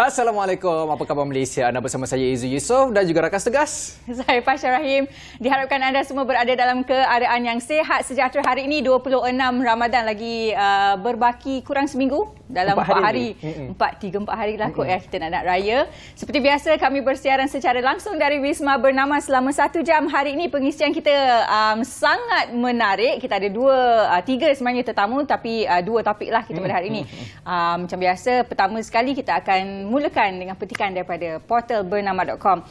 Assalamualaikum, apa khabar Malaysia? Anda bersama saya Izzy Yusof dan juga rakan segas. Saya Pasha Rahim. Diharapkan anda semua berada dalam keadaan yang sihat sejahtera. Hari ini 26 Ramadan, lagi berbaki kurang seminggu dalam 4 hari. 3-4 hari lah kot kita nak raya. Seperti biasa kami bersiaran secara langsung dari Wisma Bernama selama 1 jam. Hari ini pengisian kita sangat menarik. Kita ada 3 sebenarnya tetamu, tapi 2 topik lah kita pada hari ini. Macam biasa, pertama sekali kita akan mulakan dengan petikan daripada portal bernama.com.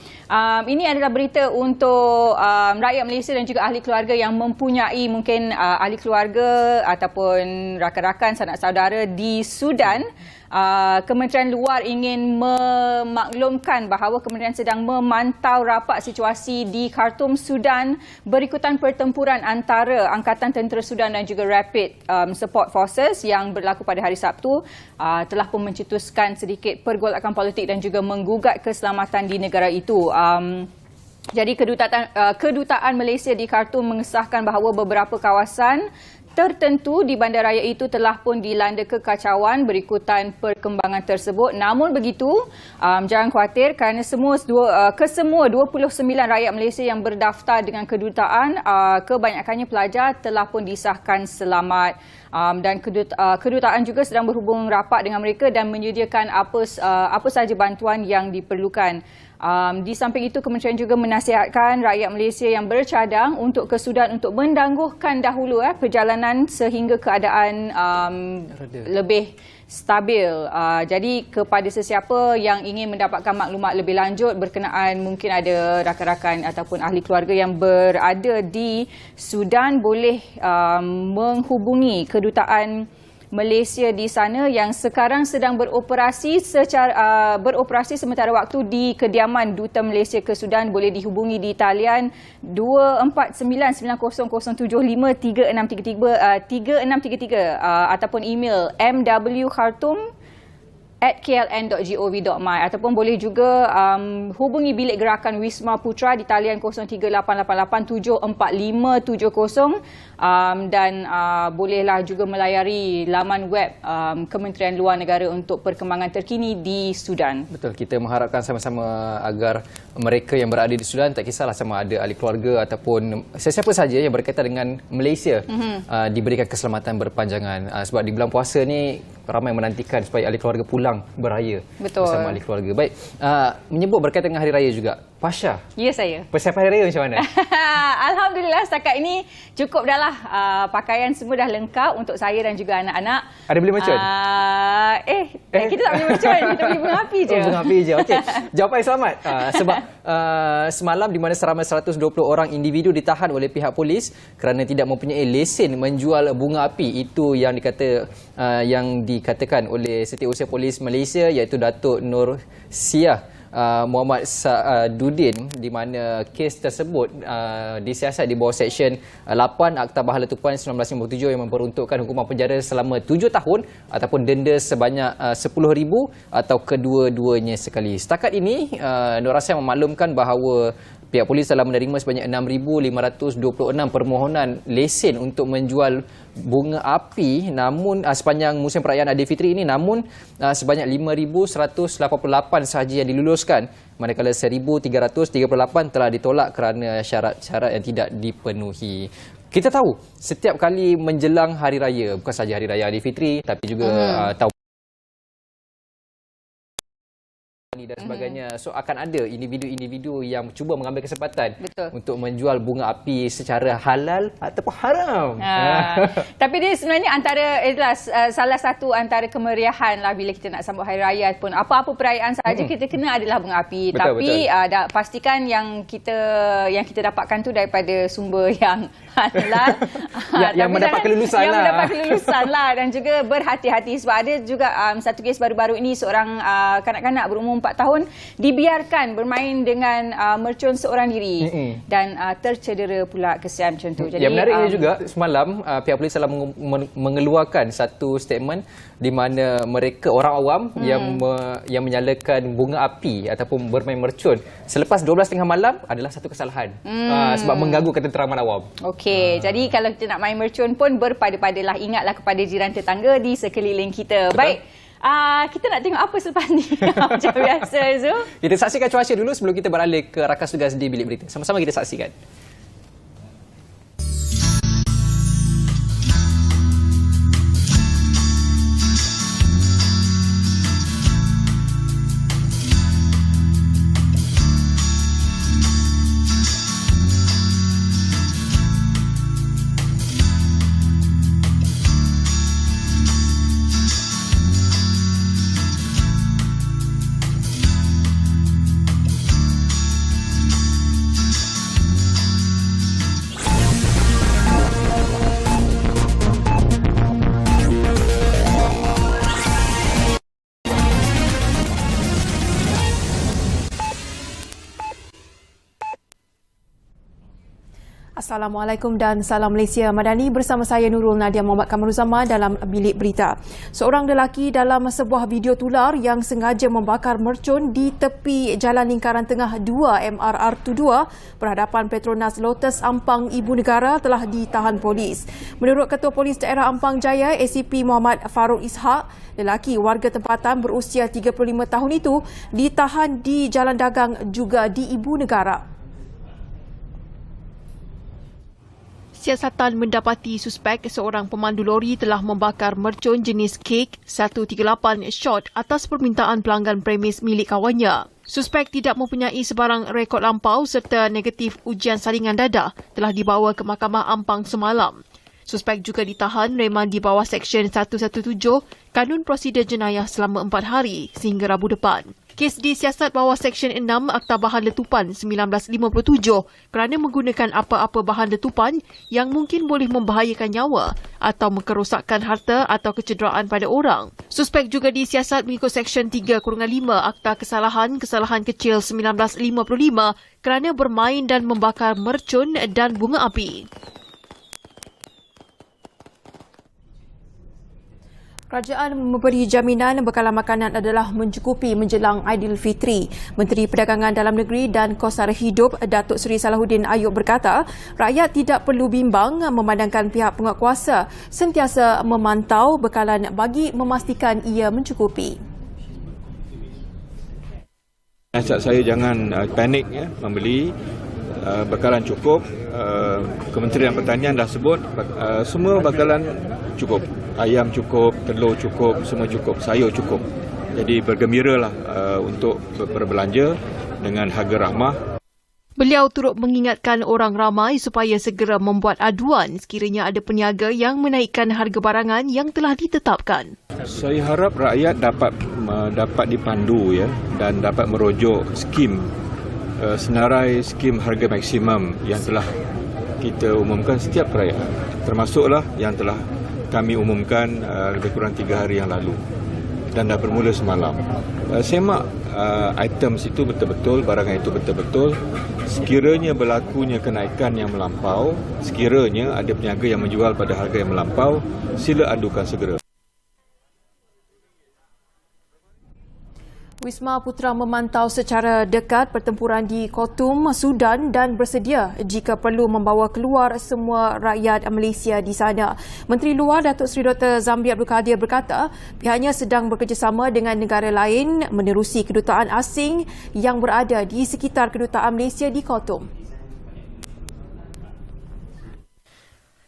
Ini adalah berita untuk rakyat Malaysia dan juga ahli keluarga yang mempunyai mungkin ahli keluarga ataupun rakan-rakan sanak saudara di Sudan. Kementerian Luar ingin memaklumkan bahawa kementerian sedang memantau rapat situasi di Khartoum, Sudan berikutan pertempuran antara Angkatan Tentera Sudan dan juga Rapid Support Forces yang berlaku pada hari Sabtu, telah pun mencetuskan sedikit pergolakan politik dan juga menggugat keselamatan di negara itu. Jadi kedutaan Malaysia di Khartoum mengesahkan bahawa beberapa kawasan tertentu di bandaraya itu telah pun dilanda kekacauan berikutan perkembangan tersebut. Namun begitu, jangan khawatir kerana kesemua 29 rakyat Malaysia yang berdaftar dengan kedutaan, kebanyakannya pelajar, telah pun disahkan selamat. Dan kedutaan juga sedang berhubung rapat dengan mereka dan menyediakan apa sahaja bantuan yang diperlukan. Di samping itu, kementerian juga menasihatkan rakyat Malaysia yang bercadang untuk ke Sudan untuk mendangguhkan dahulu perjalanan sehingga keadaan lebih stabil. Jadi kepada sesiapa yang ingin mendapatkan maklumat lebih lanjut berkenaan, mungkin ada rakan-rakan ataupun ahli keluarga yang berada di Sudan, boleh menghubungi kedutaan Malaysia di sana yang sekarang sedang beroperasi sementara waktu di kediaman Duta Malaysia ke Sudan. Boleh dihubungi di talian 2490050363 ataupun email mwkhartoum@kln.gov.my ataupun boleh juga hubungi bilik gerakan Wisma Putra di talian 0388874570 dan bolehlah juga melayari laman web Kementerian Luar Negara untuk perkembangan terkini di Sudan. Betul, kita mengharapkan sama-sama agar mereka yang berada di Sudan, tak kisahlah sama ada ahli keluarga ataupun sesiapa saja yang berkaitan dengan Malaysia, diberikan keselamatan berpanjangan. Sebab di bulan puasa ni ramai menantikan supaya ahli keluarga pulang beraya. Betul. Bersama ahli keluarga. Baik, menyebut berkaitan dengan Hari Raya juga. Pasha. Ya, saya. Persiapan Hari Raya macam mana? Alhamdulillah setakat ini cukup dah lah. Pakaian semua dah lengkap untuk saya dan juga anak-anak. Ada beli mercun? Kita tak beli mercun. Kita beli bunga api je. Bunga api je. Okey. Jawapan selamat. Sebab semalam di mana seramai 120 orang individu ditahan oleh pihak polis kerana tidak mempunyai lesen menjual bunga api. Itu yang dikatakan oleh Setiausaha Polis Malaysia, iaitu Datuk Nur Siah Muhammad Sa'aduddin, di mana kes tersebut disiasat di bawah Seksyen 8 Akta Bahala Tupan 1957 yang memperuntukkan hukuman penjara selama 7 tahun ataupun denda sebanyak 10,000 atau kedua-duanya sekali. Setakat ini, Nur Asia memaklumkan bahawa pihak polis telah menerima sebanyak 6,526 permohonan lesen untuk menjual bunga api sepanjang musim perayaan Aidilfitri ini, namun sebanyak 5,188 sahaja yang diluluskan, manakala 1,338 telah ditolak kerana syarat-syarat yang tidak dipenuhi. Kita tahu setiap kali menjelang Hari Raya, bukan sahaja Hari Raya Aidilfitri tapi juga tahun dan sebagainya. So akan ada individu-individu yang cuba mengambil kesempatan untuk menjual bunga api secara halal ataupun haram. Tapi dia sebenarnya salah satu antara kemeriahan lah bila kita nak sambut Hari Raya ataupun apa-apa perayaan sahaja, kita kena adalah bunga api. Tapi pastikan yang kita dapatkan tu daripada sumber yang halal. yang mendapat kelulusan yang mendapat kelulusan lah, dan juga berhati-hati sebab ada juga satu kes baru-baru ini, seorang kanak-kanak berumur 4 tahun dibiarkan bermain dengan mercun seorang diri dan tercedera pula, kesian macam tu. Jadi yang menariknya juga semalam pihak polis telah mengeluarkan satu statement di mana mereka orang awam yang menyalakan bunga api ataupun bermain mercun selepas 12:30 malam adalah satu kesalahan sebab mengganggu ketenteraman awam. Okey, jadi kalau kita nak main mercun pun berpada-padalah, ingatlah kepada jiran tetangga di sekeliling kita. Betul. Baik. Kita nak tengok apa selepas ni. Macam biasa, Zul. Kita saksikan cuaca dulu sebelum kita beralih ke rakas tugas di Bilik Berita. Sama-sama kita saksikan. Assalamualaikum dan salam Malaysia Madani, bersama saya Nurul Nadia Muhammad Kamaruzama dalam Bilik Berita. Seorang lelaki dalam sebuah video tular yang sengaja membakar mercun di tepi Jalan Lingkaran Tengah 2 MRR2 berhadapan Petronas Lotus Ampang Ibu Negara telah ditahan polis. Menurut Ketua Polis Daerah Ampang Jaya ACP Muhammad Farouk Ishak, lelaki warga tempatan berusia 35 tahun itu ditahan di Jalan Dagang juga di Ibu Negara. Siasatan mendapati suspek seorang pemandu lori telah membakar mercun jenis kek 138 shot atas permintaan pelanggan premis milik kawannya. Suspek tidak mempunyai sebarang rekod lampau serta negatif ujian saringan dadah telah dibawa ke Mahkamah Ampang semalam. Suspek juga ditahan reman di bawah Seksyen 117 Kanun Prosedur Jenayah selama 4 hari sehingga Rabu depan. Kes disiasat bawah Seksyen 6 Akta Bahan Letupan 1957 kerana menggunakan apa-apa bahan letupan yang mungkin boleh membahayakan nyawa atau merosakkan harta atau kecederaan pada orang. Suspek juga disiasat mengikut Seksyen 3-5 Akta Kesalahan Kecil 1955 kerana bermain dan membakar mercun dan bunga api. Kerajaan memberi jaminan bekalan makanan adalah mencukupi menjelang Aidilfitri. Menteri Perdagangan Dalam Negeri dan Kos Sara Hidup Datuk Seri Salahuddin Ayub berkata, rakyat tidak perlu bimbang memandangkan pihak penguatkuasa sentiasa memantau bekalan bagi memastikan ia mencukupi. Nasihat saya jangan panik membeli bekalan cukup. Kementerian Pertanian dah sebut semua bekalan cukup. Ayam cukup, telur cukup, semua cukup, sayur cukup. Jadi bergembiralah untuk berbelanja dengan harga ramah. Beliau turut mengingatkan orang ramai supaya segera membuat aduan sekiranya ada peniaga yang menaikkan harga barangan yang telah ditetapkan. Saya harap rakyat dapat dipandu dan dapat merujuk skim senarai skim harga maksimum yang telah kita umumkan setiap perayaan. Termasuklah yang telah kami umumkan lebih kurang 3 hari yang lalu dan dah bermula semalam. Semak item itu betul-betul, barangan itu betul-betul. Sekiranya berlakunya kenaikan yang melampau, sekiranya ada peniaga yang menjual pada harga yang melampau, sila adukan segera. Wisma Putra memantau secara dekat pertempuran di Khartoum, Sudan dan bersedia jika perlu membawa keluar semua rakyat Malaysia di sana. Menteri Luar Datuk Seri Dr. Zamri Abdul Kadir berkata pihaknya sedang bekerjasama dengan negara lain menerusi kedutaan asing yang berada di sekitar kedutaan Malaysia di Khartoum.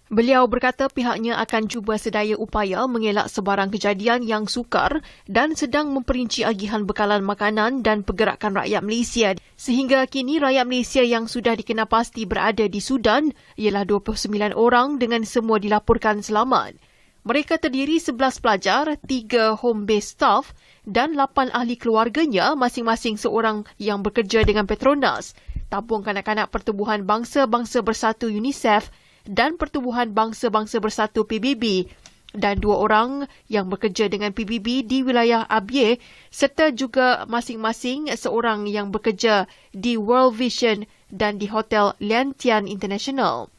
Beliau berkata pihaknya akan cuba sedaya upaya mengelak sebarang kejadian yang sukar dan sedang memperinci agihan bekalan makanan dan pergerakan rakyat Malaysia. Sehingga kini rakyat Malaysia yang sudah dikenal pasti berada di Sudan ialah 29 orang dengan semua dilaporkan selamat. Mereka terdiri 11 pelajar, 3 home base staff dan 8 ahli keluarganya masing-masing seorang yang bekerja dengan Petronas, Tabung Kanak-Kanak Pertubuhan Bangsa-Bangsa Bersatu UNICEF dan Pertubuhan Bangsa-Bangsa Bersatu PBB dan 2 orang yang bekerja dengan PBB di wilayah Abyeh serta juga masing-masing seorang yang bekerja di World Vision dan di Hotel Liantian International.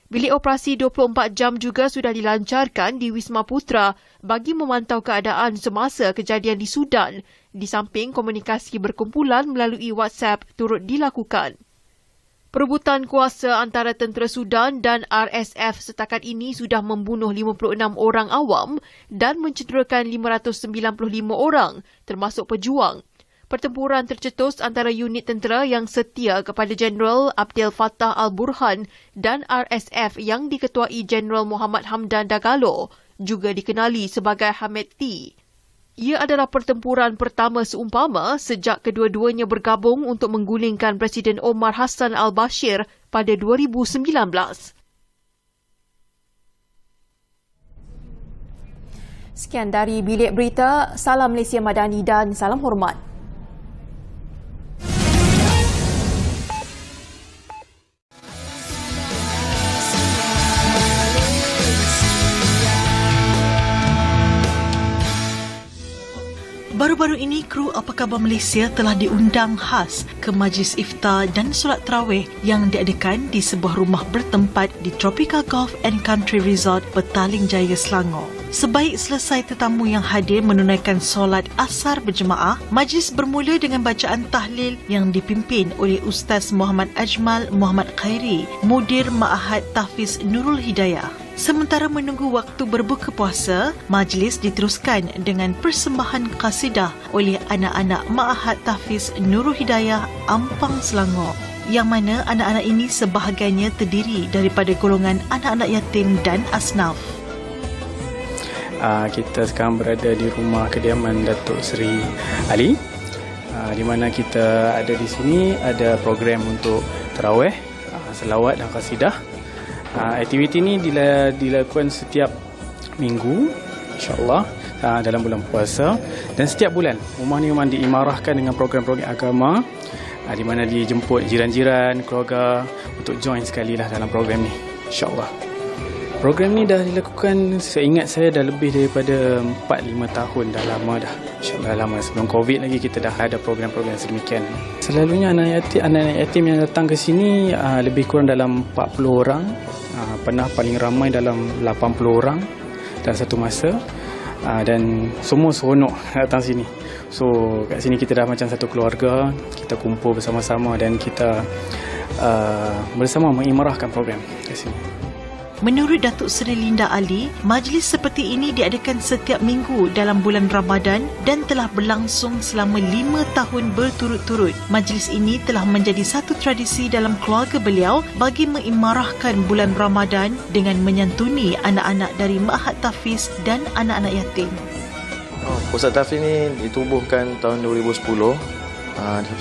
Bilik operasi 24 jam juga sudah dilancarkan di Wisma Putra bagi memantau keadaan semasa kejadian di Sudan, di samping komunikasi berkumpulan melalui WhatsApp turut dilakukan. Perebutan kuasa antara tentera Sudan dan RSF setakat ini sudah membunuh 56 orang awam dan mencederakan 595 orang, termasuk pejuang. Pertempuran tercetus antara unit tentera yang setia kepada Jeneral Abdel Fattah al-Burhan dan RSF yang diketuai Jeneral Muhammad Hamdan Dagalo, juga dikenali sebagai Hemedti. Ia adalah pertempuran pertama seumpama sejak kedua-duanya bergabung untuk menggulingkan Presiden Omar Hassan al-Bashir pada 2019. Sekian dari Bilik Berita. Salam Malaysia Madani dan salam hormat. Baru-baru ini, kru Apa Khabar Malaysia telah diundang khas ke majlis iftar dan solat tarawih yang diadakan di sebuah rumah bertempat di Tropical Golf and Country Resort, Petaling Jaya, Selangor. Sebaik selesai tetamu yang hadir menunaikan solat asar berjemaah, majlis bermula dengan bacaan tahlil yang dipimpin oleh Ustaz Muhammad Ajmal Muhammad Khairi, Mudir Ma'had Tahfiz Nurul Hidayah. Sementara menunggu waktu berbuka puasa, majlis diteruskan dengan persembahan qasidah oleh anak-anak Ma'had Tahfiz Nurul Hidayah, Ampang, Selangor, yang mana anak-anak ini sebahagiannya terdiri daripada golongan anak-anak yatim dan asnaf. Kita sekarang berada di rumah kediaman Datuk Seri Ali, di mana kita ada di sini ada program untuk tarawih, selawat dan qasidah. Aktiviti ini dilakukan setiap minggu, insya-Allah, dalam bulan puasa, dan setiap bulan rumah ni memang diimarahkan dengan program-program agama, di mana dijemput jiran-jiran, keluarga untuk join sekali lah dalam program ni, insya-Allah. Program ni dah dilakukan, saya ingat saya dah lebih daripada 4-5 tahun, dah lama dah. InsyaAllah dah lama. Sebelum COVID lagi kita dah ada program-program sedemikian. Selalunya anak yatim yang datang ke sini lebih kurang dalam 40 orang. Pernah paling ramai dalam 80 orang dalam satu masa. Dan semua seronok datang sini. So kat sini kita dah macam satu keluarga. Kita kumpul bersama-sama dan kita bersama mengimarahkan program kat sini. Menurut Datuk Seri Linda Ali, majlis seperti ini diadakan setiap minggu dalam bulan Ramadan dan telah berlangsung selama 5 tahun berturut-turut. Majlis ini telah menjadi satu tradisi dalam keluarga beliau bagi mengimarahkan bulan Ramadan dengan menyantuni anak-anak dari Ma'had Tahfiz dan anak-anak yatim. Pusat Tahfiz ini ditubuhkan tahun 2010.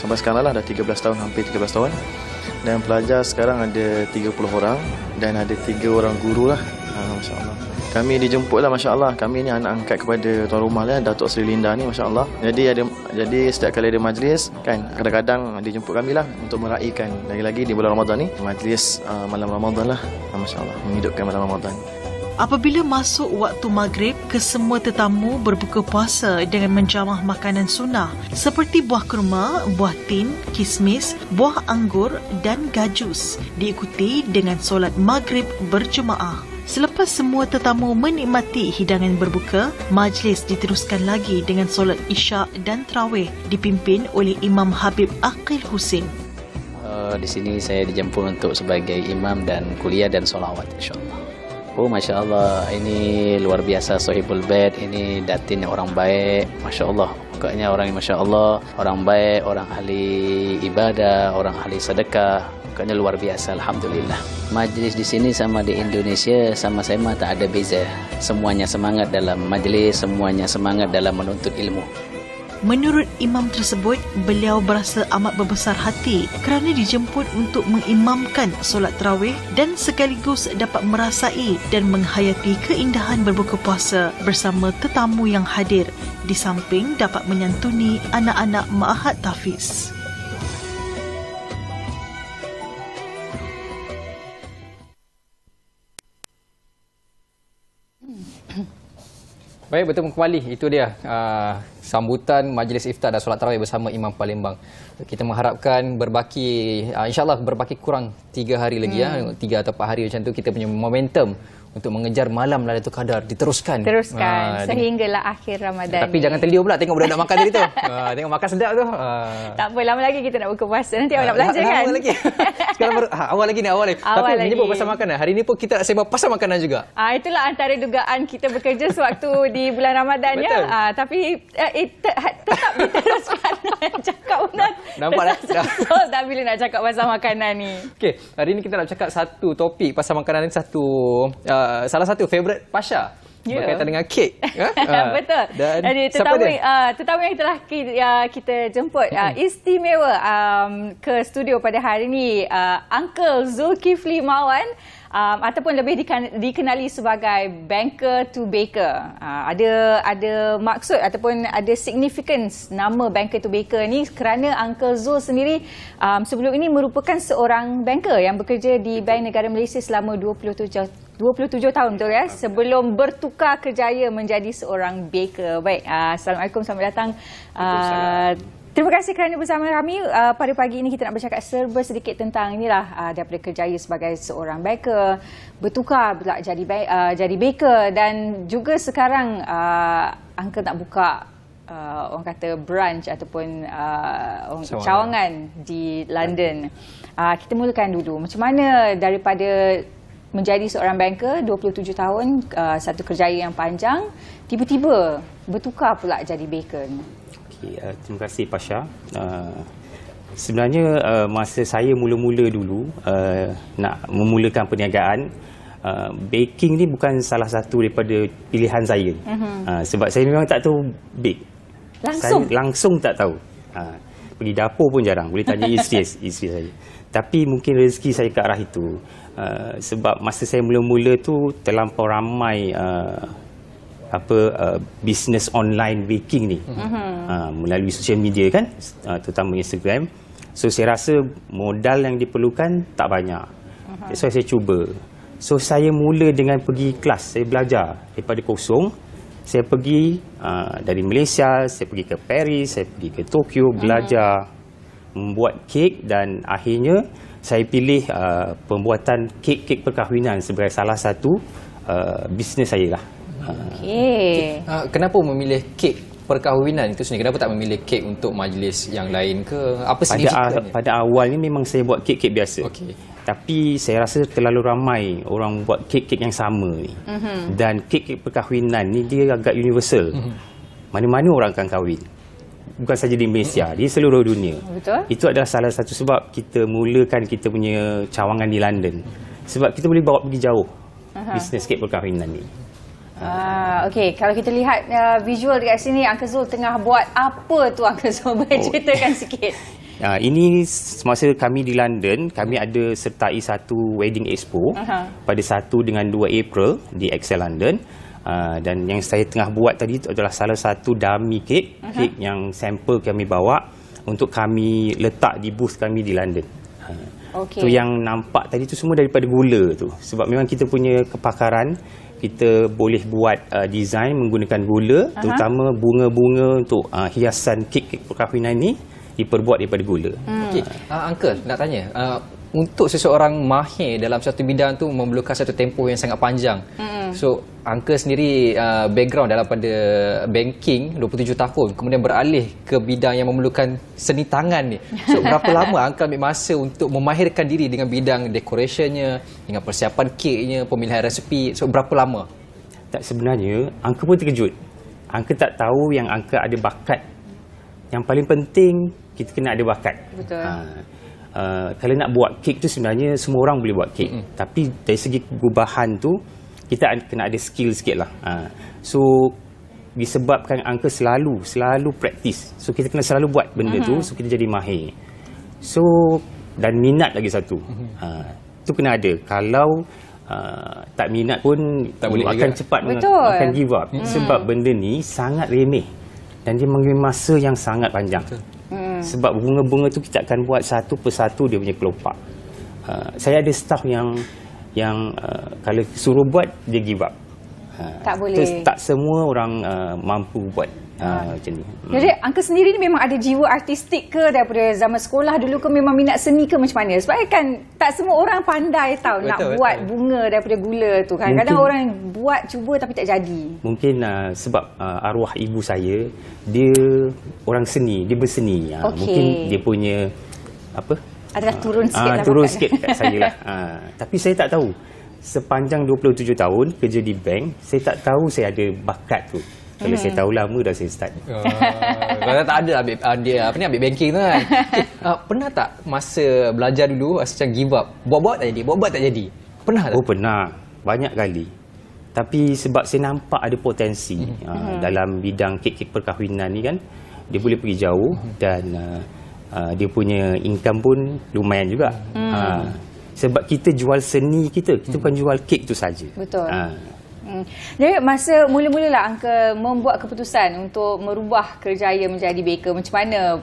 Sampai sekarang lah dah 13 tahun, hampir 13 tahun. Dan pelajar sekarang ada 30 orang dan ada 3 orang guru lah. Masya-Allah. Kami dijemput lah, masya-Allah. Kami ni anak angkat kepada tuan rumah lah, Datuk Seri Linda ni, masya-Allah. Jadi setiap kali ada majlis kan, kadang-kadang dijemput kami lah untuk meraihkan lagi-lagi di bulan Ramadan ni, majlis malam Ramadan lah. Masya-Allah, menghidupkan malam Ramadan. Apabila masuk waktu maghrib, kesemua tetamu berbuka puasa dengan menjamah makanan sunnah seperti buah kurma, buah tin, kismis, buah anggur dan gajus, diikuti dengan solat maghrib berjemaah. Selepas semua tetamu menikmati hidangan berbuka, majlis diteruskan lagi dengan solat isyak dan tarawih dipimpin oleh Imam Habib Aqil Husin. Di sini saya dijemput untuk sebagai imam dan kuliah dan solawat, insyaAllah. Oh, Masya Allah, ini luar biasa Sohibul Bait, ini datin orang baik, Masya Allah. Pokoknya orang yang Masya Allah, orang baik, orang ahli ibadah, orang ahli sedekah. Pokoknya luar biasa, Alhamdulillah. Majlis di sini sama di Indonesia, sama-sama tak ada beza. Semuanya semangat dalam majlis, semuanya semangat dalam menuntut ilmu. Menurut imam tersebut, beliau berasa amat berbesar hati kerana dijemput untuk mengimamkan solat tarawih dan sekaligus dapat merasai dan menghayati keindahan berbuka puasa bersama tetamu yang hadir, di samping dapat menyantuni anak-anak Ma'had Tahfiz. Baik, bertemu kembali. Itu dia sambutan majlis iftar dan solat tarawih bersama Imam Palembang. Kita mengharapkan berbaki, insyaAllah berbaki kurang 3 hari lagi, 3 atau 4 hari macam tu, kita punya momentum untuk mengejar malam Lailatul Qadar diteruskan. Sehinggalah akhir Ramadan. Tapi jangan terliur pula tengok budak nak makan tadi tu. Tengok makan sedap tu. Tak apa, lama lagi kita nak buka puasa. Nanti awak nak belanja kan? Awal lagi. Sekarang baru awal lagi. Tapi menyebut pasal makanan. Hari ni pun kita nak sembang pasal makanan juga. Itulah antara dugaan kita bekerja sewaktu di bulan Ramadan ya. Tapi tetap diteruskan cakap benar. Nampak tak bila nak cakap pasal makanan ni. Okey, hari ni kita nak cakap satu topik pasal makanan ni, salah satu favourite Pasha. Berkaitan dengan kek. Betul. Dan jadi tetamu yang telah kita jemput istimewa ke studio pada hari ini, Uncle Zulkifli Marwan, ataupun lebih dikenali sebagai banker to baker. Ada maksud ataupun ada significance nama banker to baker ni kerana Uncle Zul sendiri sebelum ini merupakan seorang banker yang bekerja di Bank Negara Malaysia selama 27 tahun, betul ya? Sebelum bertukar kerjaya menjadi seorang baker. Baik, Assalamualaikum, selamat datang. Terima kasih kerana bersama kami. Pada pagi ini kita nak bercakap serba sedikit tentang inilah daripada kerjaya sebagai seorang baker, bertukar pula jadi baker, dan juga sekarang Uncle nak buka orang kata branch ataupun cawangan di London. Kita mulakan dulu. Macam mana daripada menjadi seorang banker 27 tahun, satu kerjaya yang panjang, tiba-tiba bertukar pula jadi baker? Okay, terima kasih Pasha. Sebenarnya masa saya mula-mula dulu nak memulakan perniagaan, baking ni bukan salah satu daripada pilihan saya. Sebab saya memang tak tahu bake. Saya langsung tak tahu. Pergi dapur pun jarang. Boleh tanya isteri saya. Tapi mungkin rezeki saya ke arah itu. Sebab masa saya mula-mula tu terlampau ramai bisnes online baking ni melalui social media kan, terutama Instagram. So saya rasa modal yang diperlukan tak banyak. That's why saya cuba. So saya mula dengan pergi kelas, saya belajar daripada kosong. Saya pergi dari Malaysia, saya pergi ke Paris, saya pergi ke Tokyo, belajar membuat kek, dan akhirnya saya pilih pembuatan kek-kek perkahwinan sebagai salah satu bisnes saya lah. Okey. Kenapa memilih kek perkahwinan itu sendiri? Kenapa tak memilih kek untuk majlis yang lain ke? Apa signifikannya? Pada awal ni memang saya buat kek-kek biasa. Okey. Tapi saya rasa terlalu ramai orang buat kek-kek yang sama ni. Dan kek-kek perkahwinan ni dia agak universal. Mana-mana orang akan kahwin. Bukan saja di Malaysia, di seluruh dunia. Betul. Itu adalah salah satu sebab kita mulakan kita punya cawangan di London. Sebab kita boleh bawa pergi jauh bisnes kek perkahwinan ni. Okey, kalau kita lihat visual dekat sini, Uncle Zul tengah buat apa tu, Uncle Zul? Boleh ceritakan sikit. Ini semasa kami di London, kami ada sertai satu wedding expo pada 1 dengan 2 April di Excel London. Dan yang saya tengah buat tadi itu adalah salah satu dummy kek, kek yang sampel kami bawa untuk kami letak di booth kami di London. Tu yang nampak tadi tu semua daripada gula tu. Sebab memang kita punya kepakaran, kita boleh buat design menggunakan gula, terutama bunga-bunga untuk hiasan kek perkahwinan ni diperbuat daripada gula. Okey, Uncle nak tanya, untuk seseorang mahir dalam satu bidang tu memerlukan satu tempoh yang sangat panjang. So Uncle sendiri background daripada banking 27 tahun, kemudian beralih ke bidang yang memerlukan seni tangan ni. So berapa lama Uncle ambil masa untuk memahirkan diri dengan bidang decorationnya, dengan persiapan keknya, pemilihan resepi? So berapa lama? Tak, sebenarnya Uncle pun terkejut. Uncle tak tahu yang Uncle ada bakat. Yang paling penting kita kena ada bakat. Betul. Kalau nak buat kek tu sebenarnya semua orang boleh buat kek. Tapi dari segi gubahan tu kita kena ada skill sikit lah. So disebabkan Uncle selalu praktis. So kita kena selalu buat benda tu, so kita jadi mahir. So dan minat lagi satu. Tu kena ada. Kalau tak minat pun tak boleh akan juga cepat akan give up. Sebab benda ni sangat remeh dan dia mengambil masa yang sangat panjang. Sebab bunga-bunga tu kita akan buat satu persatu dia punya kelopak. Saya ada staff yang kalau suruh buat dia give up. Tak boleh. Tak semua orang mampu buat macam ni. Jadi Uncle sendiri ni memang ada jiwa artistik ke daripada zaman sekolah dulu ke, memang minat seni ke macam mana? Sebab kan tak semua orang pandai tahu nak buat bunga daripada gula tu kan. Kadang orang buat cuba tapi tak jadi. Mungkin sebab arwah ibu saya, dia orang seni, dia berseni. Mungkin dia punya apa? Adalah turun sikit lah. Turun sikit kat saya lah. Tapi saya tak tahu. Sepanjang 27 tahun kerja di bank, saya tak tahu saya ada bakat tu. Kalau saya tahu lama dah saya start. Kalau tak ada ambil banking tu kan. Pernah tak masa belajar dulu rasa macam give up? Buat-buat tak jadi. Pernah tak? Oh pernah. Banyak kali. Tapi sebab saya nampak ada potensi dalam bidang kek-kek perkahwinan ni kan, dia boleh pergi jauh dan dia punya income pun lumayan juga. Sebab kita jual seni kita bukan jual kek tu saja. Betul. Jadi masa mula-mula lah Uncle membuat keputusan untuk merubah kerjaya menjadi baker, macam mana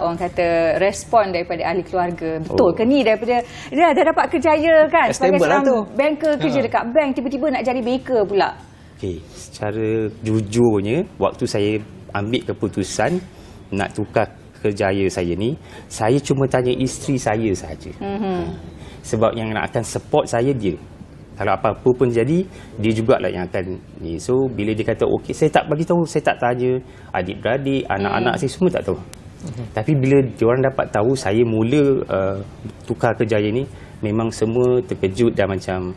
orang kata respon daripada ahli keluarga? Betul ke ni daripada dia dah dapat kerjaya kan sebagai seorang banker, kerja dekat bank, tiba-tiba nak jadi baker pula? Okey, secara jujurnya waktu saya ambil keputusan nak tukar kerjaya saya ni, saya cuma tanya isteri saya saja. Sebab yang nak akan support saya dia. Kalau apa-apa pun jadi, dia jugalah yang akan ni. So bila dia kata okey, saya tak bagi tahu, saya tak tanya adik-beradik, anak-anak saya semua tak tahu. Tapi bila diorang dapat tahu saya mula tukar kerjaya ni, memang semua terkejut dan macam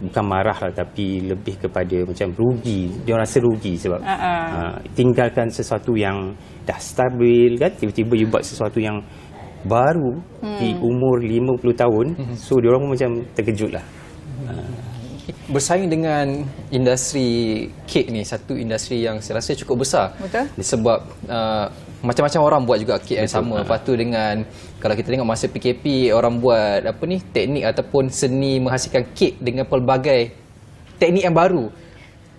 bukan marah lah, tapi lebih kepada macam rugi. Dia rasa rugi sebab tinggalkan sesuatu yang dah stabil kan, tiba-tiba you buat sesuatu yang baru di umur 50 tahun. So dia orang pun macam terkejut lah. Bersaing dengan industri kek ni, satu industri yang saya rasa cukup besar. Betul. Sebab macam-macam orang buat juga kek yang sama. Lepas tu dengan, kalau kita tengok masa PKP, orang buat apa ni, teknik ataupun seni menghasilkan kek dengan pelbagai teknik yang baru.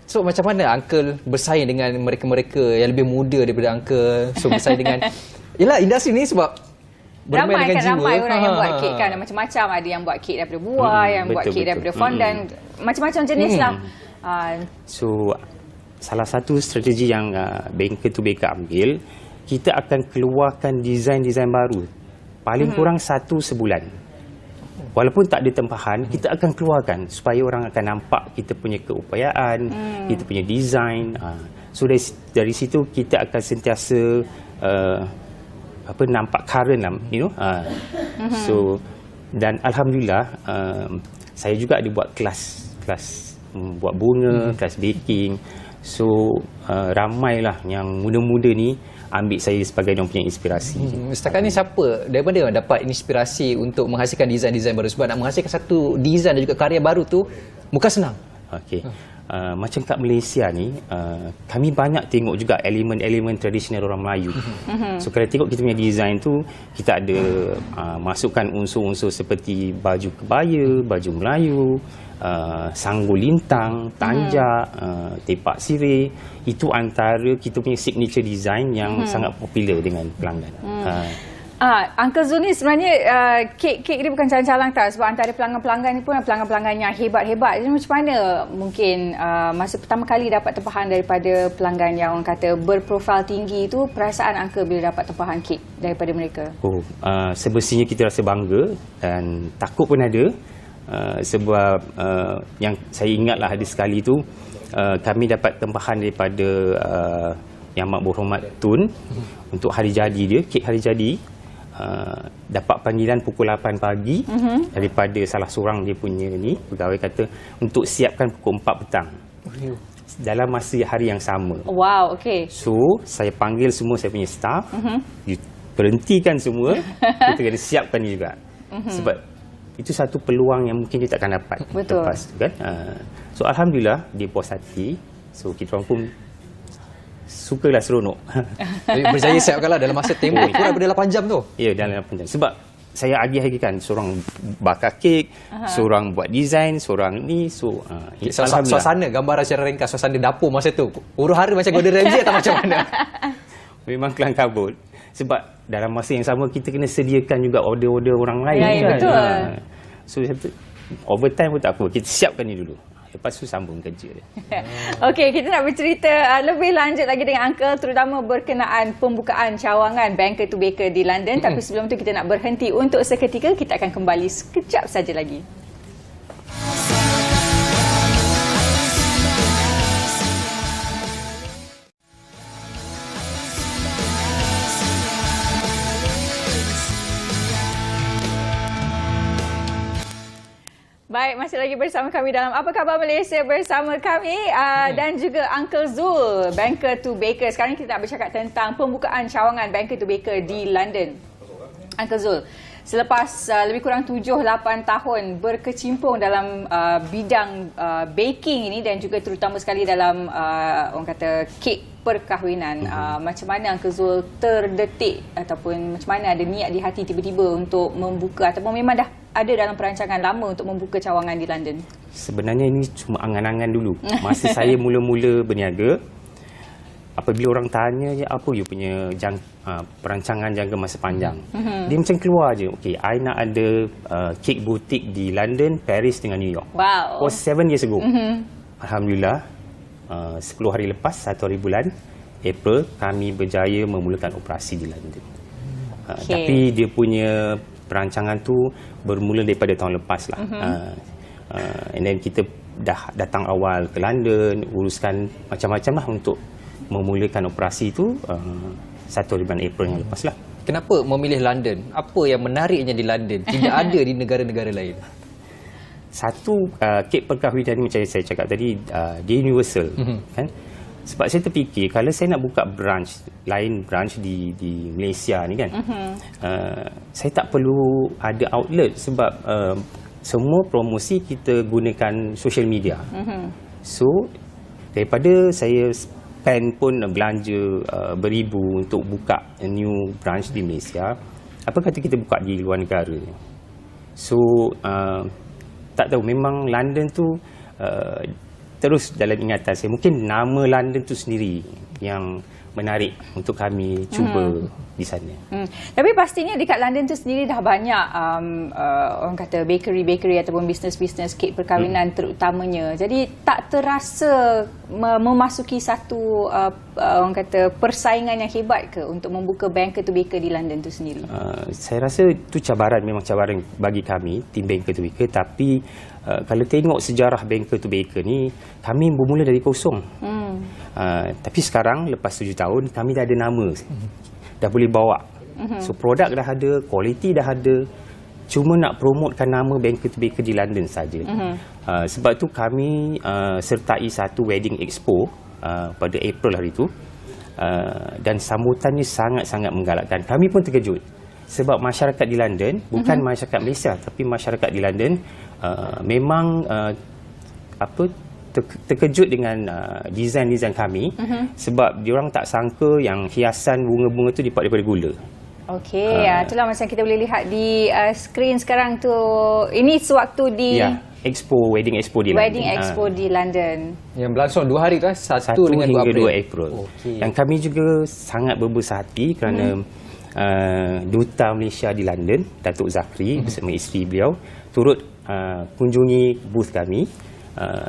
So macam mana Uncle bersaing dengan mereka-mereka yang lebih muda daripada Uncle? So bersaing dengan yelah industri ni sebab ramai orang yang buat kek kan, macam-macam. Ada yang buat kek daripada buah, yang buat kek daripada fondant, macam-macam jenis lah. So salah satu strategi yang banker to baker ambil, kita akan keluarkan desain-desain baru paling kurang 1 sebulan. Walaupun tak ada tempahan, kita akan keluarkan supaya orang akan nampak kita punya keupayaan, kita punya design. So dari situ kita akan sentiasa nampak current lah, you know. So dan alhamdulillah saya juga ada buat kelas buat bunga, kelas baking. So ramailah yang muda-muda ni ambil saya sebagai dia punya inspirasi. Setakat ni siapa daripada mana dapat inspirasi untuk menghasilkan desain-desain baru? Sebab nak menghasilkan satu desain dan juga karya baru tu bukan senang. Okey. Macam kat Malaysia ni, kami banyak tengok juga elemen-elemen tradisional orang Melayu. So kalau tengok kita punya design tu, kita ada masukkan unsur-unsur seperti baju kebaya, baju Melayu, sanggul lintang, tanjak, tepak sirih. Itu antara kita punya signature design yang sangat popular dengan pelanggan. Uncle Zul ni sebenarnya kek dia bukan calang-calang tau, sebab antara pelanggan-pelanggan ni pun pelanggan-pelanggan yang hebat-hebat. Jadi macam mana mungkin masa pertama kali dapat tempahan daripada pelanggan yang orang kata berprofil tinggi tu, perasaan Uncle bila dapat tempahan kek daripada mereka? Semestinya kita rasa bangga dan takut pun ada. Sebab yang saya ingatlah ada sekali tu, kami dapat tempahan daripada Yang Amat Berhormat Tun untuk hari jadi dia, kek hari jadi. Dapat panggilan pukul 8 pagi daripada salah seorang dia punya ni pegawai, kata untuk siapkan pukul 4 petang dalam masa hari yang sama. Wow, okey. So saya panggil semua saya punya staff, berhentikan semua, kita kena siapkan ni juga. Sebab itu satu peluang yang mungkin kita akan dapat lepas tu kan. So alhamdulillah dia puas hati. So kita orang pun sukalah seronok. Berjaya siapkanlah dalam masa tempoh kurang daripada 8 jam tu. Ya, dalam 8 jam. Sebab saya agih-agihkan seorang bakar kek, seorang buat design, seorang ni. So suasana, gambaran secara ringkas suasana dapur masa tu, huru-hara macam Gordon Ramsay atau macam mana? Memang kelang kabut. Sebab dalam masa yang sama kita kena sediakan juga order-order orang lain. Ya, betul. So overtime pun tak apa, kita siapkan ni dulu. Lepas tu sambung kerja dia. Okey, kita nak bercerita lebih lanjut lagi dengan Uncle, terutama berkenaan pembukaan cawangan Banker to Baker di London. Tapi sebelum tu kita nak berhenti untuk seketika. Kita akan kembali sekejap saja lagi. Baik, masih lagi bersama kami dalam Apa Khabar Malaysia bersama kami dan juga Uncle Zul, Banker to Baker. Sekarang kita nak bercakap tentang pembukaan cawangan Banker to Baker di London. Uncle Zul, selepas lebih kurang 7-8 tahun berkecimpung dalam bidang baking ini dan juga terutama sekali dalam orang kata kek perkahwinan, macam mana Uncle Zul terdetik ataupun macam mana ada niat di hati tiba-tiba untuk membuka ataupun memang dah ada dalam perancangan lama untuk membuka cawangan di London? Sebenarnya ini cuma angan-angan dulu. Masa saya mula-mula berniaga, apabila orang tanya apa you punya perancangan jangka masa panjang, dia macam keluar je. Okay, I nak ada kek butik di London, Paris dengan New York. Wow. Was 7 years ago. Alhamdulillah, 10 hari lepas, 1 hari bulan April, kami berjaya memulakan operasi di London. Tapi dia punya perancangan tu bermula daripada tahun lepas lah. And then kita dah datang awal ke London, uruskan macam-macam lah untuk memulakan operasi tu 1 bulan April yang lepas lah. Kenapa memilih London? Apa yang menariknya di London? Tidak ada di negara-negara lain. Satu, kek perkahwinan ni macam saya cakap tadi, dia universal. Kan? Sebab saya terfikir kalau saya nak buka branch di Malaysia ni kan, saya tak perlu ada outlet sebab semua promosi kita gunakan social media. So daripada saya spend pun belanja beribu untuk buka a new branch di Malaysia, apa kata kita buka di luar negara. So tak tahu, memang London tu terus dalam ingatan saya. Mungkin nama London tu sendiri yang menarik untuk kami cuba di sana. Tapi pastinya dekat London tu sendiri dah banyak orang kata bakery ataupun bisnes-bisnes kek perkahwinan terutamanya. Jadi tak terasa memasuki satu orang kata persaingan yang hebat ke untuk membuka Banker to Baker di London tu sendiri? Saya rasa itu cabaran, memang cabaran bagi kami, tim Banker to Baker. Tapi kalau tengok sejarah Banker to Baker ni, kami bermula dari kosong. Tapi sekarang lepas 7 tahun kami dah ada nama, dah boleh bawa. So produk dah ada, kualiti dah ada, cuma nak promotekan nama Banker to Baker di London saja. Sebab tu kami sertai satu wedding expo pada April hari tu, dan sambutannya sangat-sangat menggalakkan. Kami pun terkejut sebab masyarakat di London, bukan masyarakat Malaysia tapi masyarakat di London memang terkejut dengan desain-desain kami, sebab diorang tak sangka yang hiasan bunga-bunga tu dibuat daripada gula. Okey, itulah macam kita boleh lihat di skrin sekarang tu. Ini sewaktu di wedding expo di London. Yang berlangsung 2 hari tu, 1 dengan 2 April. Okay. Dan kami juga sangat berbesar hati kerana Duta Malaysia di London, Datuk Zakri bersama isteri beliau turut kunjungi booth kami.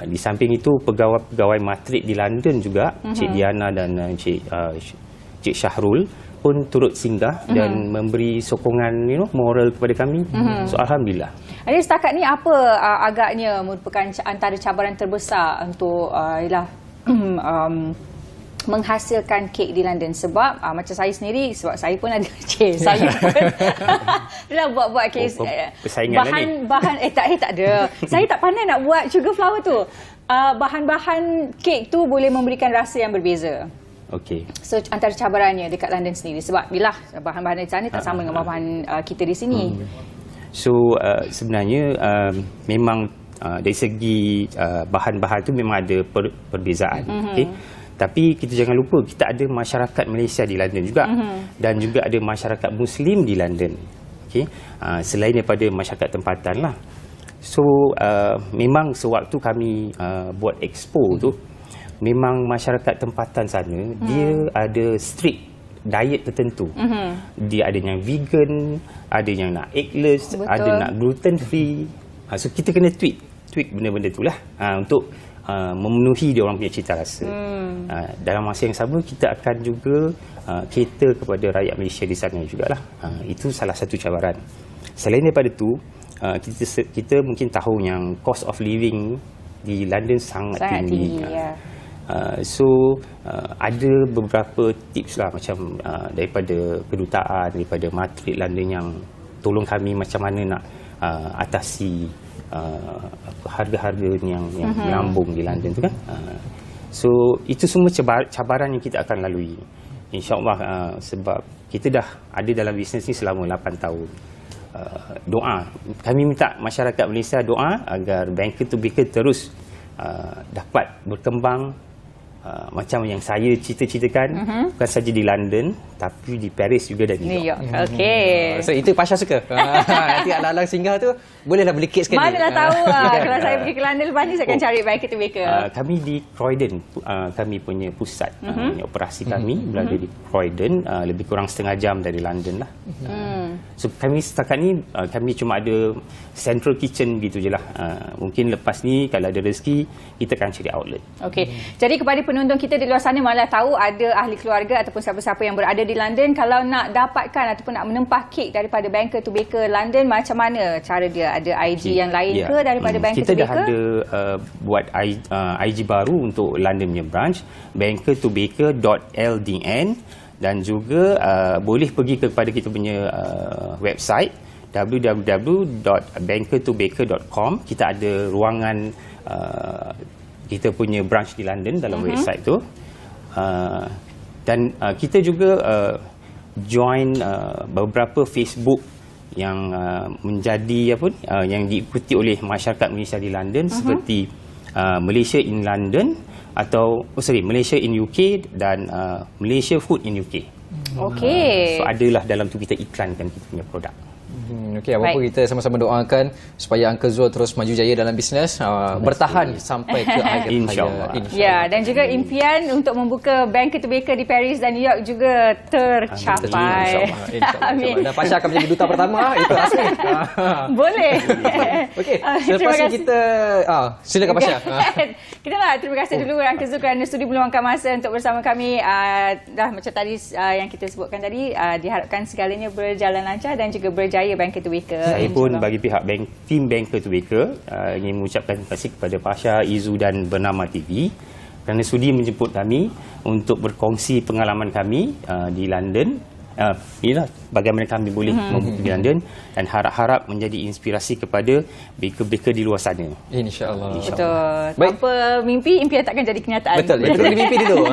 Di samping itu pegawai-pegawai matrik di London juga, Cik Diana dan Cik Syahrul pun turut singgah dan memberi sokongan moral kepada kami. So alhamdulillah. Jadi setakat ni apa agaknya merupakan antara cabaran terbesar untuk menghasilkan kek di London? Sebab macam saya sendiri, sebab saya pun ada saya pun dah buat kek bahan tak ada. Saya tak pandai nak buat sugar flour tu. Bahan-bahan kek tu boleh memberikan rasa yang berbeza. Okey. So antara cabarannya dekat London sendiri, sebab bila bahan-bahan di sana tak sama dengan bahan kita di sini. So sebenarnya memang dari segi bahan-bahan tu memang ada perbezaan. Okey. Tapi kita jangan lupa, kita ada masyarakat Malaysia di London juga, dan juga ada masyarakat Muslim di London. Okay? Selain daripada masyarakat tempatan lah. So memang sewaktu kami buat expo tu, memang masyarakat tempatan sana dia ada strict diet tertentu. Dia ada yang vegan, ada yang nak eggless, ada nak gluten free. So kita kena tweak tweak benda-benda itulah untuk memenuhi dia orang punya cita rasa. Dalam masa yang sama kita akan juga cater kepada rakyat Malaysia di sana jugalah. Itu salah satu cabaran. Selain daripada itu, kita mungkin tahu yang cost of living di London sangat tinggi. Ada beberapa tips lah macam daripada kedutaan, daripada Matrik London yang tolong kami macam mana nak atasi harga-harga yang melambung di London tu kan. So itu semua cabaran yang kita akan lalui, InsyaAllah, sebab kita dah ada dalam bisnes ni selama 8 tahun. Doa, kami minta masyarakat Malaysia doa agar Banker to Baker terus dapat berkembang macam yang saya cita-citakan, bukan saja di London tapi di Paris juga dan New York. Okey. So itu Pasha suka. Nanti alang-alang singgah tu bolehlah beli kek sekali. Manalah tahu kalau saya pergi ke London lepas ni saya akan cari Banker to Baker. Kami di Croydon, kami punya pusat operasi kami berada di Croydon, lebih kurang setengah jam dari London lah. So kami setakat ni kami cuma ada central kitchen gitu je lah. Mungkin lepas ni kalau ada rezeki kita akan cari outlet. Okey. Jadi kepada penonton kita di luar sana malah tahu ada ahli keluarga ataupun siapa-siapa yang berada di London, kalau nak dapatkan ataupun nak menempah kek daripada Banker to Baker London, macam mana cara dia? Ada IG yang lain ke daripada Banker to Baker? Kita dah ada buat IG baru untuk London punya branch, bankertobaker.ldn, dan juga boleh pergi kepada kita punya website www.bankertobaker.com. Kita ada ruangan kita punya branch di London dalam website tu, dan kita juga join beberapa Facebook yang menjadi yang diikuti oleh masyarakat Malaysia di London, seperti Malaysia in London atau Malaysia in UK dan Malaysia Food in UK. Okey. So adalah dalam tu kita iklankan kita punya produk. Okey, apa-apa kita sama-sama doakan supaya Uncle Zul terus maju jaya dalam bisnes, bertahan sampai ke akhir InsyaAllah. Ya, dan juga impian untuk membuka Banker to Baker di Paris dan New York juga tercapai. Amin. Dan Pasha akan menjadi duta pertama, itu rasmi. Boleh. Okey, selepas ni kita silakan Pasha. Kita lah terima kasih dulu Uncle Zul kerana sudi meluangkan masa untuk bersama kami. Dah macam tadi yang kita sebutkan tadi, diharapkan segalanya berjalan lancar dan juga berjaya Banker to Baker. Saya pun bagi pihak tim Banker to Baker ingin mengucapkan terima kasih kepada Pasha, Izu dan Bernama TV kerana sudi menjemput kami untuk berkongsi pengalaman kami di London. Inilah bagaimana kami boleh membuka di London, dan harap-harap menjadi inspirasi kepada baker-baker di luar sana. InsyaAllah. Betul. Tanpa mimpi, impian takkan jadi kenyataan. Betul. Itu kena mimpi dulu.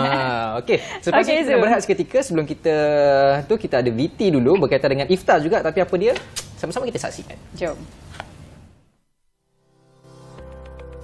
Okey. Selepas ini kita berehat seketika. Sebelum kita ada VT dulu berkaitan dengan iftar juga. Tapi apa dia? Sama-sama kita saksikan. Jom.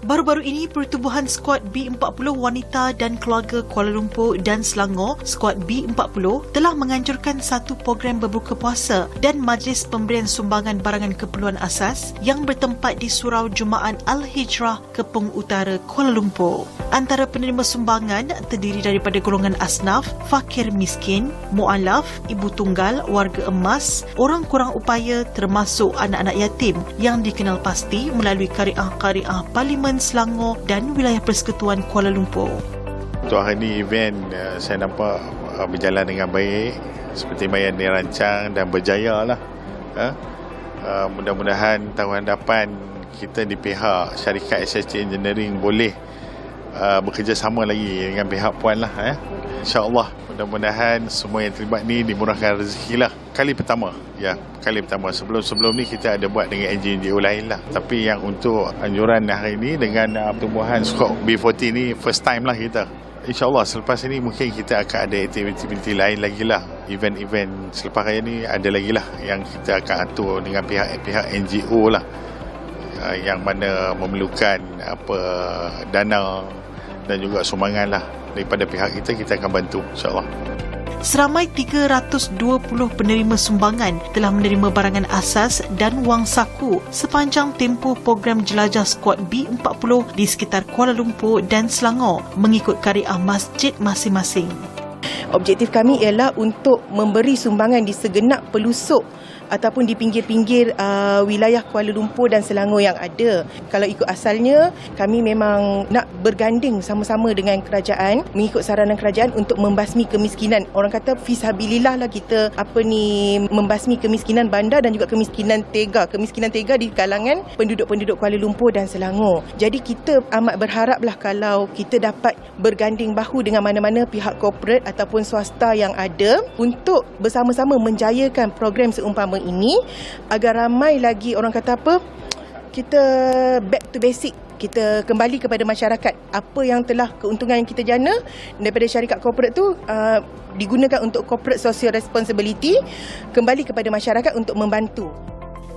Baru-baru ini, Pertubuhan Skuad B40 Wanita dan Keluarga Kuala Lumpur dan Selangor, Skuad B40, telah menganjurkan satu program berbuka puasa dan majlis pemberian sumbangan barangan keperluan asas yang bertempat di Surau Jumaat Al-Hijrah, Kepong Utara, Kuala Lumpur. Antara penerima sumbangan terdiri daripada golongan asnaf, fakir miskin, mu'alaf, ibu tunggal, warga emas, orang kurang upaya termasuk anak-anak yatim yang dikenal pasti melalui kariah-kariah Parlimen Selangor dan wilayah Persekutuan Kuala Lumpur. Untuk hari ini event saya nampak berjalan dengan baik seperti yang dirancang dan berjaya lah. Mudah-mudahan tahun hadapan kita di pihak syarikat SST Engineering boleh bekerjasama lagi dengan pihak puan lah. InsyaAllah mudah-mudahan semua yang terlibat ni dimurahkan rezeki lah. Kali pertama. Sebelum ni kita ada buat dengan NGO lain lah. Tapi yang untuk anjuran hari ini dengan pertumbuhan Skuad B40 ni first time lah kita. InsyaAllah selepas ini mungkin kita akan ada aktiviti lain lagi lah. Event-event selepas raya ni ada lagi lah yang kita akan atur dengan pihak NGO lah. Yang mana memerlukan dana dan juga sumbangan lah daripada pihak kita akan bantu insyaAllah. Seramai 320 penerima sumbangan telah menerima barangan asas dan wang saku sepanjang tempoh program jelajah Skuad B40 di sekitar Kuala Lumpur dan Selangor mengikut kariah masjid masing-masing. Objektif kami ialah untuk memberi sumbangan di segenap pelusuk ataupun di pinggir-pinggir wilayah Kuala Lumpur dan Selangor yang ada. Kalau ikut asalnya, kami memang nak berganding sama-sama dengan kerajaan, mengikut saranan kerajaan untuk membasmi kemiskinan. Orang kata fisabilillah lah kita membasmi kemiskinan bandar dan juga kemiskinan tega di kalangan penduduk-penduduk Kuala Lumpur dan Selangor. Jadi kita amat berharaplah kalau kita dapat berganding bahu dengan mana-mana pihak korporat ataupun swasta yang ada untuk bersama-sama menjayakan program seumpama ini agar ramai lagi orang kata kita back to basic. Kita kembali kepada masyarakat. Apa yang telah keuntungan yang kita jana daripada syarikat korporat tu digunakan untuk corporate social responsibility, kembali kepada masyarakat untuk membantu.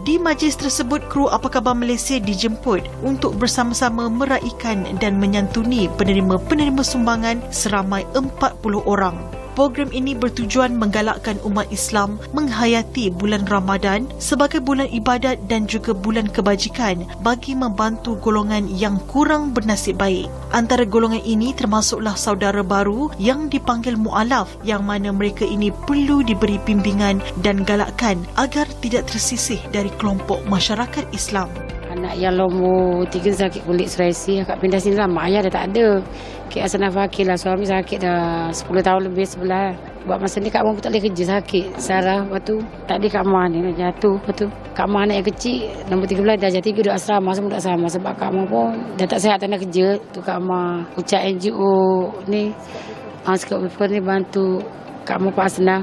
Di majlis tersebut, kru Apa Khabar Malaysia dijemput untuk bersama-sama meraikan dan menyantuni penerima-penerima sumbangan seramai 40 orang. Program ini bertujuan menggalakkan umat Islam menghayati bulan Ramadan sebagai bulan ibadat dan juga bulan kebajikan bagi membantu golongan yang kurang bernasib baik. Antara golongan ini termasuklah saudara baru yang dipanggil mu'alaf, yang mana mereka ini perlu diberi bimbingan dan galakkan agar tidak tersisih dari kelompok masyarakat Islam. Anak yang lomo 3 sakit kulit serasi, akak pindah sini lah, mak ayah dah tak ada. Kek asal nafakir lah, suami sakit dah 10 tahun lebih sebelah. Buat masa ni Kak Mak tak boleh kerja, sakit. Sarah, lepas tu tak ada Kak Mak ni jatuh. Lepas tu Kak Mak anak yang kecil, nombor 13 dah jatuh 3 duduk asrama, semua duduk asrama. Sebab Kak Mak pun dah tak sihat tak nak kerja. Tu Kak Mak ucap NGO ni, Skop Paper ni bantu Kak Mak Pak Asnah.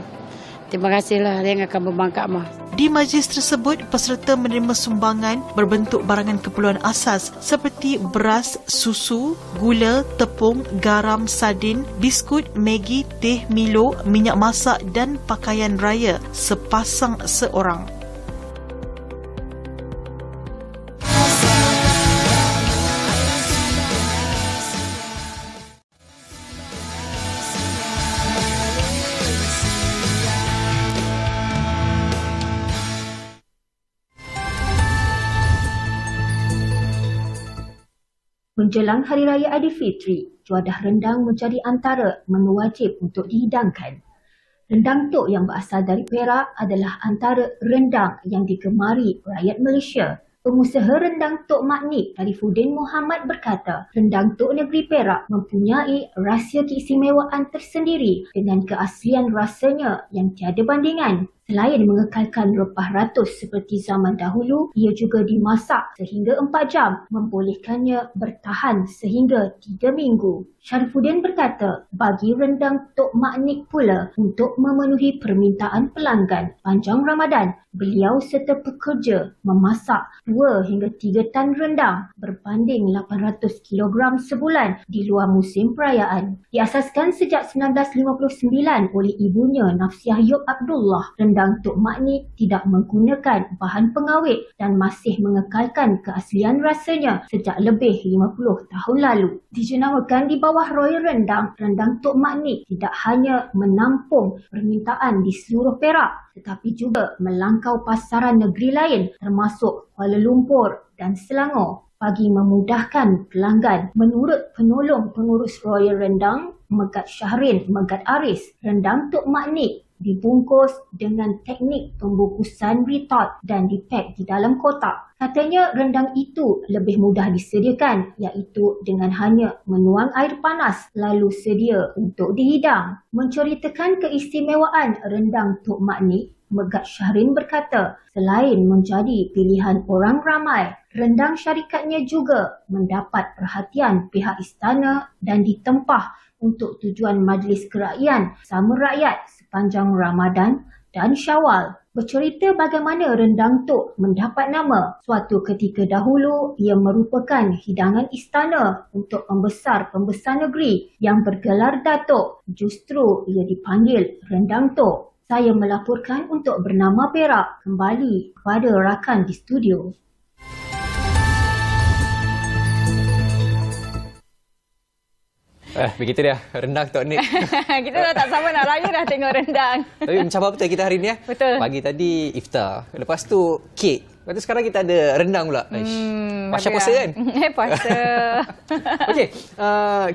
Terima kasihlah yang akan membantu Kak Mak. Di majlis tersebut, peserta menerima sumbangan berbentuk barangan keperluan asas seperti beras, susu, gula, tepung, garam, sardin, biskut, Maggi, teh, Milo, minyak masak dan pakaian raya sepasang seorang. Menjelang Hari Raya Aidilfitri, juadah rendang menjadi antara menu wajib untuk dihidangkan. Rendang tok yang berasal dari Perak adalah antara rendang yang digemari rakyat Malaysia. Pengusaha rendang tok Mak Nik, Arifuddin Muhammad berkata, rendang tok negeri Perak mempunyai rahsia keistimewaan tersendiri dengan keaslian rasanya yang tiada bandingan. Selain mengekalkan rempah ratus seperti zaman dahulu, ia juga dimasak sehingga 4 jam, membolehkannya bertahan sehingga 3 minggu. Syarifuddin berkata, bagi rendang tok Mak Nik pula untuk memenuhi permintaan pelanggan panjang Ramadan, beliau serta pekerja memasak 2 hingga 3 tan rendang berbanding 800 kg sebulan di luar musim perayaan. Diasaskan sejak 1959 oleh ibunya Nafsiah Yub Abdullah, rendang tok Mak Nik tidak menggunakan bahan pengawet dan masih mengekalkan keaslian rasanya sejak lebih 50 tahun lalu. Dijenamakan di bawah Royal Rendang, rendang tok Mak Nik tidak hanya menampung permintaan di seluruh Perak tetapi juga melangkau pasaran negeri lain termasuk Kuala Lumpur dan Selangor. Bagi memudahkan pelanggan, menurut penolong pengurus Royal Rendang, Megat Syahrin Megat Aris, rendang tok Mak Nik dibungkus dengan teknik pembungkusan retort dan dipak di dalam kotak. Katanya rendang itu lebih mudah disediakan, iaitu dengan hanya menuang air panas lalu sedia untuk dihidang. Menceritakan keistimewaan rendang tok Mak Nik, Megat Syahrin berkata, selain menjadi pilihan orang ramai, rendang syarikatnya juga mendapat perhatian pihak istana dan ditempah untuk tujuan majlis kerakyatan sama rakyat sepanjang Ramadan dan Syawal. Bercerita bagaimana rendang tok mendapat nama. Suatu ketika dahulu, ia merupakan hidangan istana untuk pembesar-pembesar negeri yang bergelar Datuk. Justru ia dipanggil rendang tok. Saya melaporkan untuk Bernama Perak, kembali kepada rakan di studio. Begitu dia, rendang tok Nik. Kita dah tak sama nak raya dah tengok rendang. Tapi mencabar betul kita hari ni ya. Betul. Pagi tadi iftar. Lepas tu kek. Lepas tu sekarang kita ada rendang pula. Pasal puasa kan? Puasa. Okey,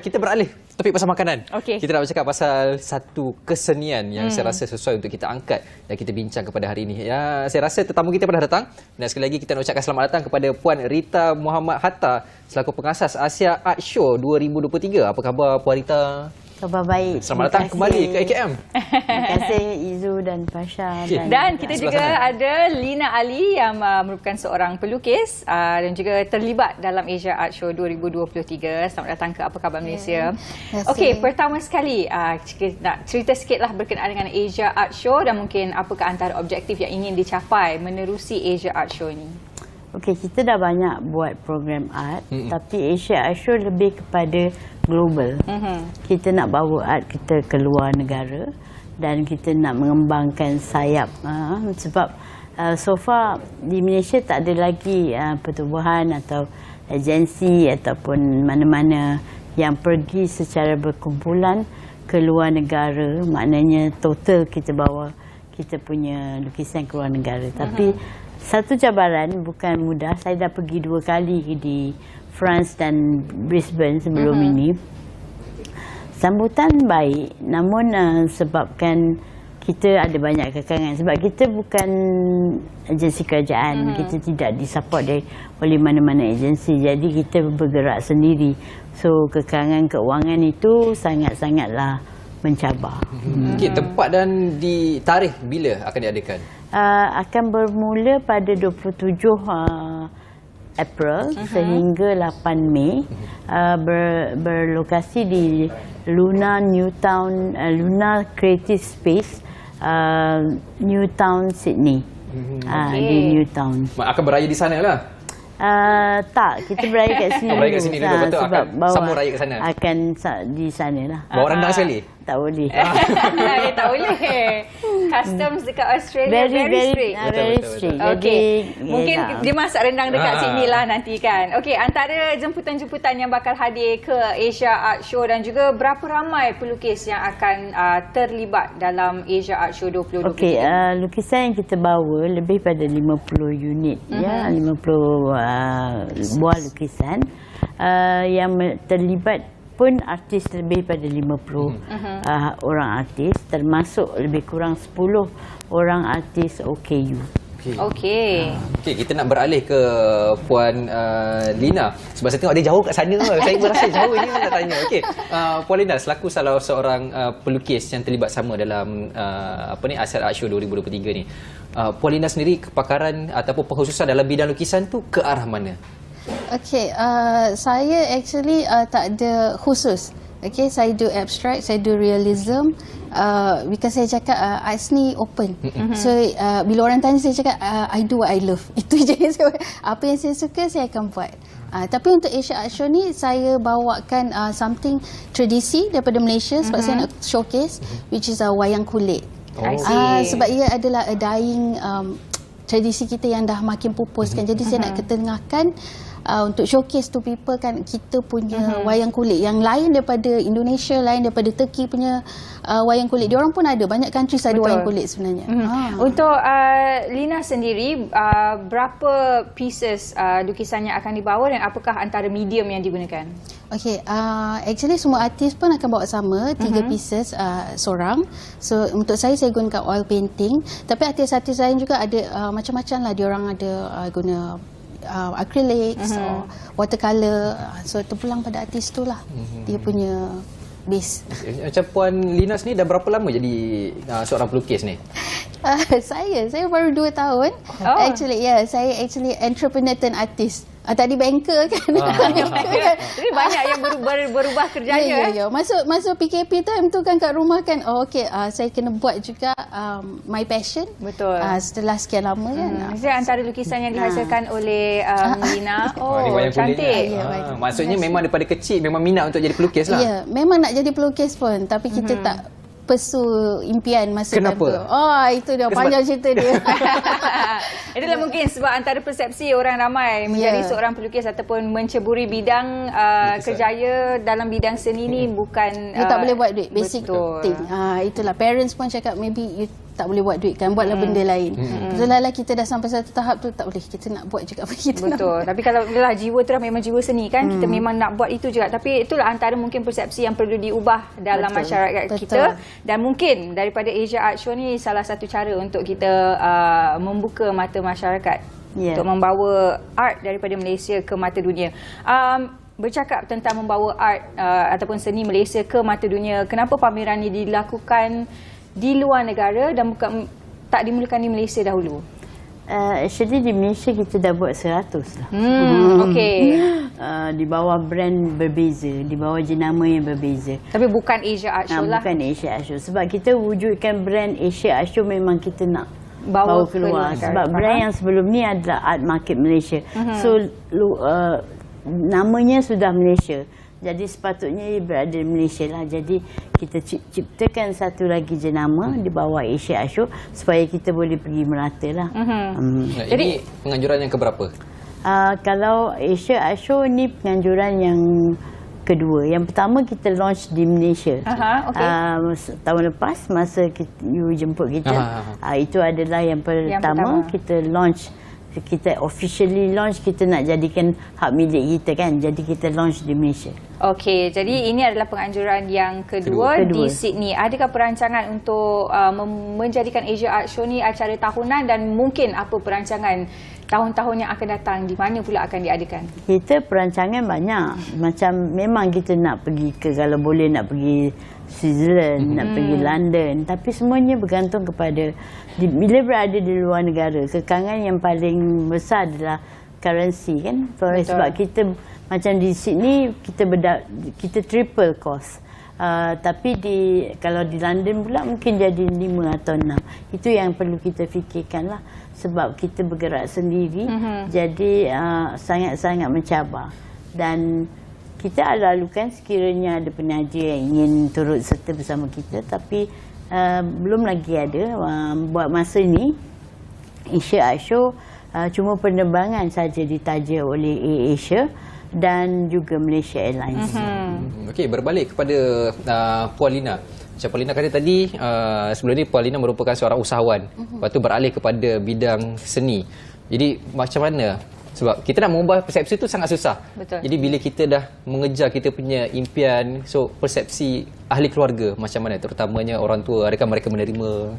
kita beralih topik pasal makanan. Okey. Kita nak bercakap pasal satu kesenian yang saya rasa sesuai untuk kita angkat dan kita bincang kepada hari ini. Ya, saya rasa tetamu kita pernah datang dan sekali lagi kita nak ucapkan selamat datang kepada Puan Rita Muhammad Hatta selaku pengasas Asia Art Show 2023. Apa khabar Puan Rita? Khabar baik. Selamat datang kembali ke AKM. Terima kasih Izu dan Fasha. Dan kita juga ada Lina Ali yang merupakan seorang pelukis dan juga terlibat dalam Asia Art Show 2023. Selamat datang ke Apa Khabar Malaysia. Okey, pertama sekali kita nak cerita sikitlah berkenaan dengan Asia Art Show dan mungkin apakah antara objektif yang ingin dicapai menerusi Asia Art Show ini. Okey, kita dah banyak buat program art, tapi Asia Art Show lebih kepada global. Kita nak bawa art kita ke luar negara dan kita nak mengembangkan sayap. Sebab so far di Malaysia tak ada lagi pertubuhan atau agensi ataupun mana-mana yang pergi secara berkumpulan ke luar negara. Maknanya total kita bawa kita punya lukisan ke luar negara. Tapi satu cabaran bukan mudah. Saya dah pergi 2 kali di France dan Brisbane sebelum ini. Sambutan baik, namun sebabkan kita ada banyak kekangan. Sebab kita bukan agensi kerajaan, kita tidak disupport oleh mana-mana agensi. Jadi kita bergerak sendiri. So kekangan keuangan itu sangat-sangatlah mencabar. Okey, tempat dan di tarikh bila akan diadakan? Akan bermula pada 27 April sehingga 8 Mei. Berlokasi di Luna Newtown, Luna Creative Space, Newtown, Sydney. Di Newtown. Akan beraya di sana lah? Tak, kita beraya kat sini dulu. Beraya kat sini dulu, betul. Sebab Akan sambung raya kat sana? Akan di sana lah. Bawa rendang sekali? Tak boleh. Tak boleh. Customs dekat Australia very strict. Very strict. Okey. Mungkin dia masak rendang dekat sini lah nanti kan. Okey, antara jemputan-jemputan yang bakal hadir ke Asia Art Show dan juga berapa ramai pelukis yang akan terlibat dalam Asia Art Show 2023? Okey, lukisan yang kita bawa lebih pada 50 unit. Ya, 50 buah lukisan yang terlibat pun artis lebih pada 50 orang artis, termasuk lebih kurang 10 orang artis OKU. Okey. Okey, kita nak beralih ke Puan Lina. Sebab saya tengok dia jauh kat sana. Saya berasa jauh ni nak tanya. Okey, Puan Lina selaku salah seorang pelukis yang terlibat sama dalam Asia Art Show 2023 ni. Puan Lina sendiri kepakaran ataupun pengkhususan dalam bidang lukisan tu ke arah mana? Okay, saya actually tak ada khusus. Okay, saya do abstract, saya do realism. Because saya cakap arts ni open. So bila orang tanya saya cakap I do what I love. Itu je. Apa yang saya suka saya akan buat. Tapi untuk Asia Art Show ni saya bawakan something tradisi daripada Malaysia sebab saya nak showcase which is wayang kulit. Sebab ia adalah a dying tradisi kita yang dah makin pupus kan. Jadi saya nak ketengahkan untuk showcase to people kan kita punya wayang kulit yang lain daripada Indonesia, lain daripada Turki punya wayang kulit. Diorang pun ada, banyak countries ada wayang kulit sebenarnya. Untuk Lina sendiri, berapa pieces lukisan yang akan dibawa dan apakah antara medium yang digunakan? Okay, actually semua artis pun akan bawa sama, 3 pieces seorang. So untuk saya gunakan oil painting. Tapi artis-artis lain juga ada macam-macam lah. Diorang ada guna acrylics or watercolor. So terpulang pada artis tu lah dia punya base. Macam Puan Lina sendiri dah berapa lama jadi seorang pelukis ni? Saya baru 2 tahun. Actually, saya actually entrepreneur turn artist. Tadi banker kan. Jadi banyak yang berubah kerjanya. Ya. Masuk PKP time tu kan kat rumah kan. Saya kena buat juga my passion. Betul. Setelah sekian lama kan. Jadi antara lukisan yang dihasilkan oleh Lina. Cantik. Maksudnya memang daripada kecil memang minat untuk jadi pelukis lah. Ya, memang nak jadi pelukis pun. Tapi kita tak pursue impian masa Kenapa? tu. Itu dia panjang cerita dia. Itulah mungkin sebab antara persepsi orang ramai menjadi seorang pelukis ataupun menceburi bidang kerjaya dalam bidang seni ni bukan you tak boleh buat duit basic thing. Itulah parents pun cakap maybe you tak boleh buat duit kan, buatlah benda lain. Betul lah kita dah sampai satu tahap tu tak boleh, kita nak buat juga apa kita nak buat. Tapi kalau lah jiwa tu dah memang jiwa seni kan, kita memang nak buat itu juga. Tapi itulah antara mungkin persepsi yang perlu diubah dalam masyarakat kita, dan mungkin daripada Asia Art Show ni salah satu cara untuk kita membuka mata masyarakat untuk membawa art daripada Malaysia ke mata dunia. Bercakap tentang membawa art ataupun seni Malaysia ke mata dunia, kenapa pameran ini dilakukan di luar negara dan bukan tak dimulakan di Malaysia dahulu? Actually di Malaysia kita dah buat 100 lah. Okey. Di bawah brand berbeza, di bawah jenama yang berbeza. Tapi bukan Asia Art Show lah. Bukan Asia Art Show. Sebab kita wujudkan brand Asia Art Show memang kita nak bawa keluar. Sebab brand yang sebelum ni adalah Art Market Malaysia. So namanya sudah Malaysia. Jadi sepatutnya ia berada di Malaysia lah. Jadi kita ciptakan satu lagi jenama di bawah Asia Art Show supaya kita boleh pergi merata lah. Jadi penganjuran yang keberapa? Kalau Asia Art Show ni penganjuran yang kedua. Yang pertama kita launch di Malaysia. Tahun lepas masa you jemput kita. Itu adalah yang pertama kita launch. Kita officially launch, kita nak jadikan hak milik kita kan. Jadi kita launch di Malaysia. Okey, jadi ini adalah penganjuran yang kedua di Sydney. Adakah perancangan untuk menjadikan Asia Art Show ni acara tahunan, dan mungkin apa perancangan tahun-tahun yang akan datang, di mana pula akan diadakan? Kita perancangan banyak. Macam memang kita nak pergi kalau boleh nak pergi Switzerland, nak pergi London, tapi semuanya bergantung kepada bila berada di luar negara. Kekangan yang paling besar adalah currency kan. Sebab kita macam di Sydney kita triple cost. Tapi kalau di London pula mungkin jadi 5 atau 6. Itu yang perlu kita fikirkan lah. Sebab kita bergerak sendiri, jadi sangat-sangat mencabar. Dan kita lalukan sekiranya ada penaja yang ingin turut serta bersama kita, tapi belum lagi ada. Buat masa ni Asia Art Show cuma penerbangan saja ditaja oleh AirAsia dan juga Malaysia Airlines. Okey, berbalik kepada Puan Lina. Macam Puan Lina kata tadi, sebelum ni Puan Lina merupakan seorang usahawan. Lepas tu beralih kepada bidang seni. Jadi macam mana? Sebab kita nak mengubah persepsi itu sangat susah. Betul. Jadi bila kita dah mengejar kita punya impian, so persepsi ahli keluarga macam mana? Terutamanya orang tua, adakah mereka menerima?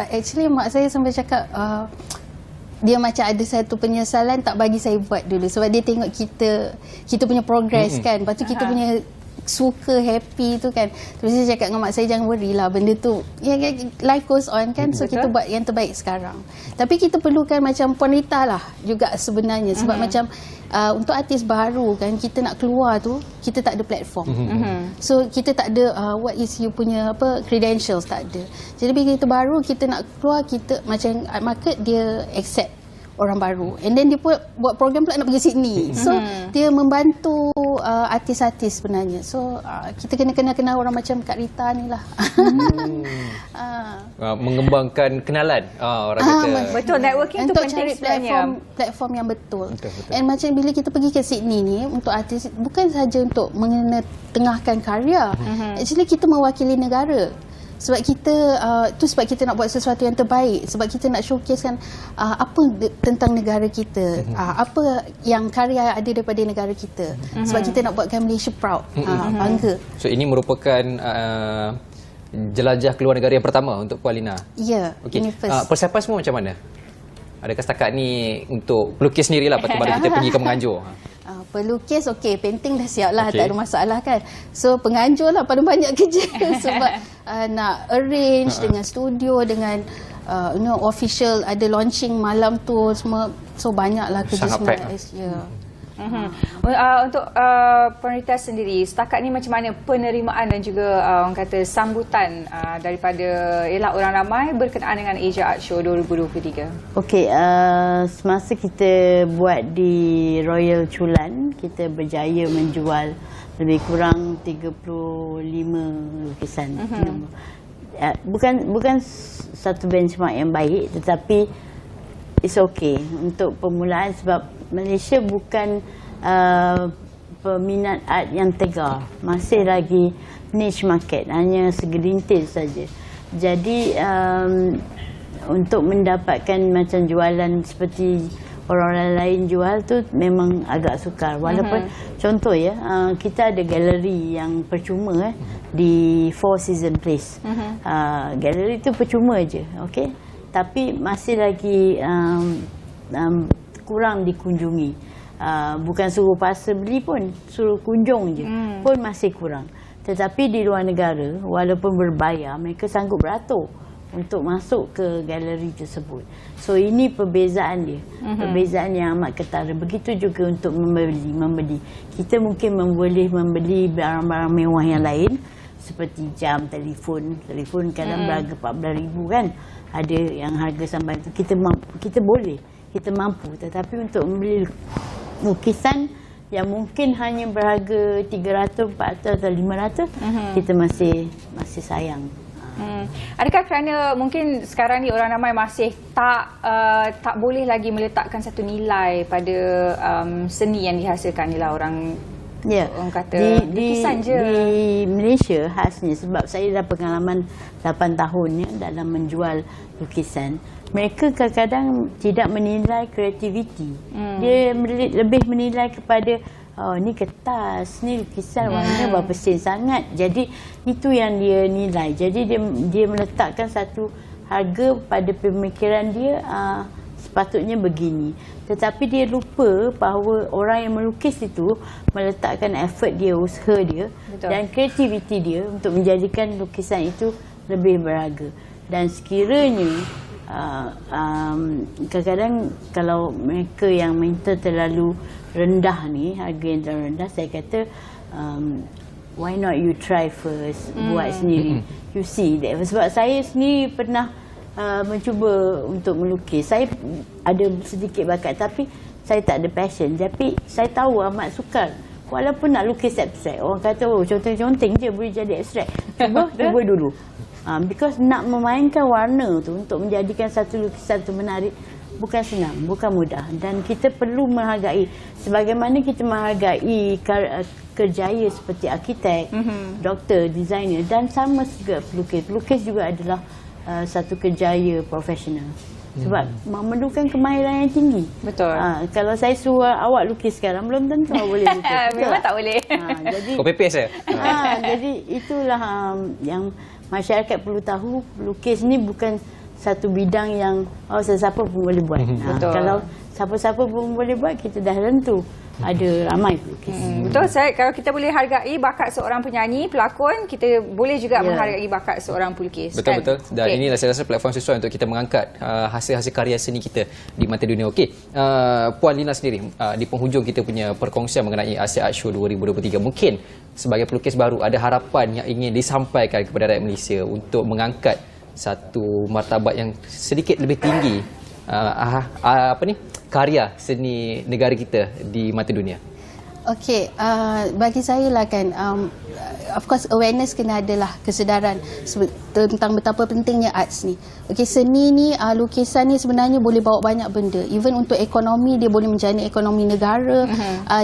Actually mak saya sampai cakap dia macam ada satu penyesalan tak bagi saya buat dulu. Sebab dia tengok kita punya progress kan. Lepas tu kita punya suka, happy tu kan. Terus dia cakap dengan mak saya, jangan worry lah, benda tu life goes on kan. So kita buat yang terbaik sekarang. Tapi kita perlukan macam Puan Rita lah juga sebenarnya. Sebab macam untuk artis baru kan, kita nak keluar tu, kita tak ada platform. So kita tak ada what is you punya credentials, tak ada. Jadi bila kita baru, kita nak keluar, kita macam market dia accept orang baru, and then dia buat program pula nak pergi Sydney. So dia membantu artis-artis sebenarnya. So kita kena kenal orang macam Kak Rita ni lah. Mengembangkan kenalan. Orang kata betul, networking tu penting sebenarnya. Platform yang betul. And macam bila kita pergi ke Sydney ni untuk artis, bukan saja untuk mengetengahkan karya. Actually kita mewakili negara. Sebab kita sebab kita nak buat sesuatu yang terbaik, sebab kita nak showcasekan apa tentang negara kita, apa yang karya ada daripada negara kita. Sebab kita nak buatkan Malaysia proud, bangga. So ini merupakan jelajah keluar negara yang pertama untuk Puan Lina. Ya, ini first. Persiapan semua macam mana? Adakah setakat ni untuk pelukis sendirilah, lepas tu baru kita pergi ke menganjur? Pelukis okey, painting dah siap lah, tak ada masalah kan. So penganjur lah paling banyak kerja sebab nak arrange dengan studio, dengan official, ada launching malam tu semua. So banyaklah kerja sebenarnya. Untuk Puan Rita sendiri, setakat ni macam mana penerimaan dan juga orang kata sambutan daripada orang ramai berkenaan dengan Asia Art Show 2023? Okey, semasa kita buat di Royal Chulan, kita berjaya menjual lebih kurang 35 lukisan. Bukan satu benchmark yang baik, tetapi it's okay untuk permulaan, sebab Malaysia bukan peminat art yang tegar. Masih lagi niche market, hanya segelintir saja. Jadi untuk mendapatkan macam jualan seperti orang lain jual tu memang agak sukar. Walaupun contoh ya, kita ada galeri yang percuma di Four Seasons Place. Galeri tu percuma je, okey. Tapi masih lagi kurang dikunjungi. Bukan suruh paksa beli pun, suruh kunjung je pun masih kurang. Tetapi di luar negara, walaupun berbayar, mereka sanggup beratur untuk masuk ke galeri tersebut. So ini perbezaan dia, perbezaan yang amat ketara. Begitu juga untuk membeli. Kita mungkin boleh membeli barang-barang mewah yang lain seperti jam, telefon kadang berharga 14,000 kan. Ada yang harga sampai itu kita boleh, kita mampu. Tetapi untuk membeli lukisan yang mungkin hanya berharga 300, 400 atau 500, kita masih sayang. Adakah kerana mungkin sekarang ni orang ramai masih tak boleh lagi meletakkan satu nilai pada seni yang dihasilkan ni lah orang kata lukisan je. Di Malaysia khasnya, sebab saya dah pengalaman 8 tahun dalam menjual lukisan. Mereka kadang-kadang tidak menilai kreativiti. Dia lebih menilai kepada ni kertas, ni lukisan warnanya berapa sen sangat. Jadi itu yang dia nilai. Jadi dia meletakkan satu harga pada pemikiran dia, sepatutnya begini. Tetapi dia lupa bahawa orang yang melukis itu meletakkan effort dia, usaha dia. Betul. Dan kreativiti dia untuk menjadikan lukisan itu lebih berharga. Dan sekiranya kadang-kadang kalau mereka yang minta terlalu rendah ni, harga yang terlalu rendah, saya kata why not you try first, buat sendiri. You see that. Sebab saya sendiri pernah mencuba untuk melukis. Saya ada sedikit bakat tapi saya tak ada passion. Tapi saya tahu amat sukar. Walaupun nak lukis abstrak, orang kata conteng-conteng je boleh jadi abstrak. Cuba dulu. Because nak memainkan warna tu untuk menjadikan satu lukisan tu menarik bukan senang, bukan mudah. Dan kita perlu menghargai, sebagaimana kita menghargai kerjaya seperti arkitek, doktor, designer, dan sama juga pelukis. Pelukis juga adalah satu kerjaya profesional. Sebab memerlukan kemahiran yang tinggi. Betul. Kalau saya suruh awak lukis sekarang, belum tentu awak boleh lukis. Memang tak boleh. Jadi, kau pepes je. Jadi itulah yang masyarakat perlu tahu. Lukis ni bukan satu bidang yang sesiapa pun boleh buat. Kalau siapa-siapa pun boleh buat, kita dah tentu ada ramai pelukis. Betul, kalau kita boleh hargai bakat seorang penyanyi, pelakon, kita boleh juga menghargai bakat seorang pelukis. Betul-betul. Dan inilah saya rasa platform sesuai untuk kita mengangkat hasil-hasil karya seni kita di mata dunia. Okey, Puan Lina sendiri, di penghujung kita punya perkongsian mengenai Asia Art Show 2023, mungkin sebagai pelukis baru ada harapan yang ingin disampaikan kepada rakyat Malaysia untuk mengangkat satu martabat yang sedikit lebih tinggi karya seni negara kita di mata dunia. Okey, bagi saya lah kan, of course awareness kena adalah kesedaran tentang betapa pentingnya arts ni. Okey, seni ni, lukisan ni sebenarnya boleh bawa banyak benda. Even untuk ekonomi, dia boleh menjana ekonomi negara,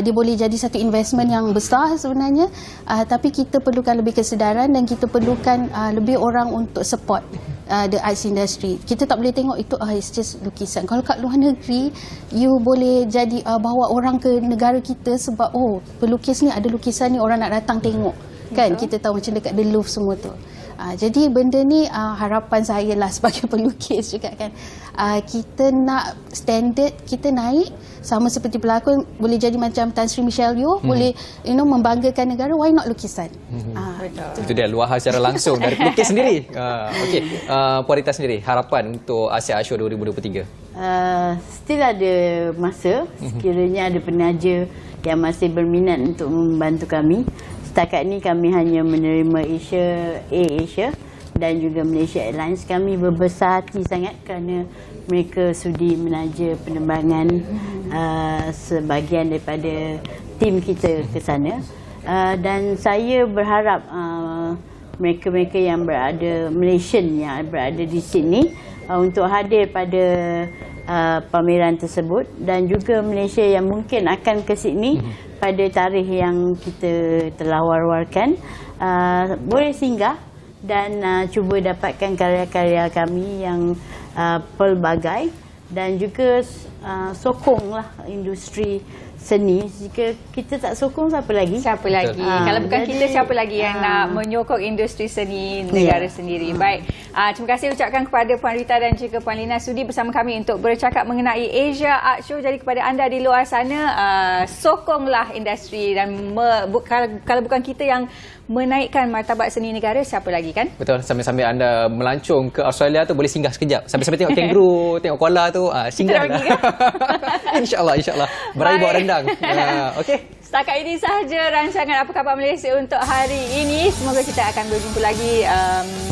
dia boleh jadi satu investment yang besar sebenarnya. Tapi kita perlukan lebih kesedaran dan kita perlukan lebih orang untuk support the arts industry. Kita tak boleh tengok itu it's just lukisan. Kalau kat luar negeri, you boleh jadi bawa orang ke negara kita sebab pelukis ni ada lukisan ni, orang nak datang tengok. Kan kita tahu macam dekat The Louvre semua tu. Jadi benda ni harapan saya lah sebagai pelukis juga kan. Kita nak standard kita naik, sama seperti pelakon boleh jadi macam Tan Sri Michelle Yeoh, boleh membanggakan negara, why not lukisan? Itu dia luahan secara langsung dari pelukis sendiri. Okey, Puan Rita sendiri, harapan untuk Asia Art Show 2023? Still ada masa, sekiranya ada penaja yang masih berminat untuk membantu kami. Setakat ni kami hanya menerima Asia dan juga Malaysia Airlines. Kami berbesar hati sangat kerana mereka sudi menaja penerbangan sebahagian daripada tim kita ke sana. Dan saya berharap mereka-mereka yang berada, Malaysian yang berada di Sydney, untuk hadir pada pameran tersebut, dan juga Malaysia yang mungkin akan ke Sydney pada tarikh yang kita telah war-warkan, boleh singgah dan cuba dapatkan karya-karya kami yang pelbagai dan juga sokonglah industri seni. Jika kita tak sokong, siapa lagi? Siapa lagi? Kalau bukan jadi, kita, siapa lagi yang nak menyokong industri seni negara sendiri? Baik, terima kasih ucapkan kepada Puan Rita dan juga Puan Lina sudi bersama kami untuk bercakap mengenai Asia Art Show. Jadi kepada anda di luar sana, sokonglah industri dan kalau bukan kita yang menaikkan martabat seni negara, siapa lagi kan? Betul, sambil-sambil anda melancong ke Australia tu boleh singgah sekejap. Sambil-sambil tengok kangaroo, tengok koala tu, singgahlah. InsyaAllah. Beraih bawa rendang. Okey. Setakat ini sahaja rancangan Apa Khabar Malaysia untuk hari ini. Semoga kita akan berjumpa lagi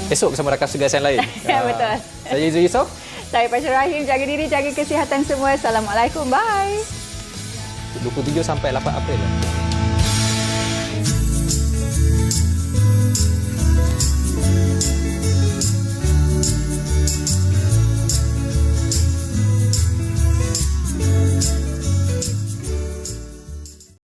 esok bersama rakan tugas yang lain. Betul. Saya Izul Yusof. Saya Fasha Rahim. Jaga diri, jaga kesihatan semua. Assalamualaikum. Bye. 27 sampai 8 April.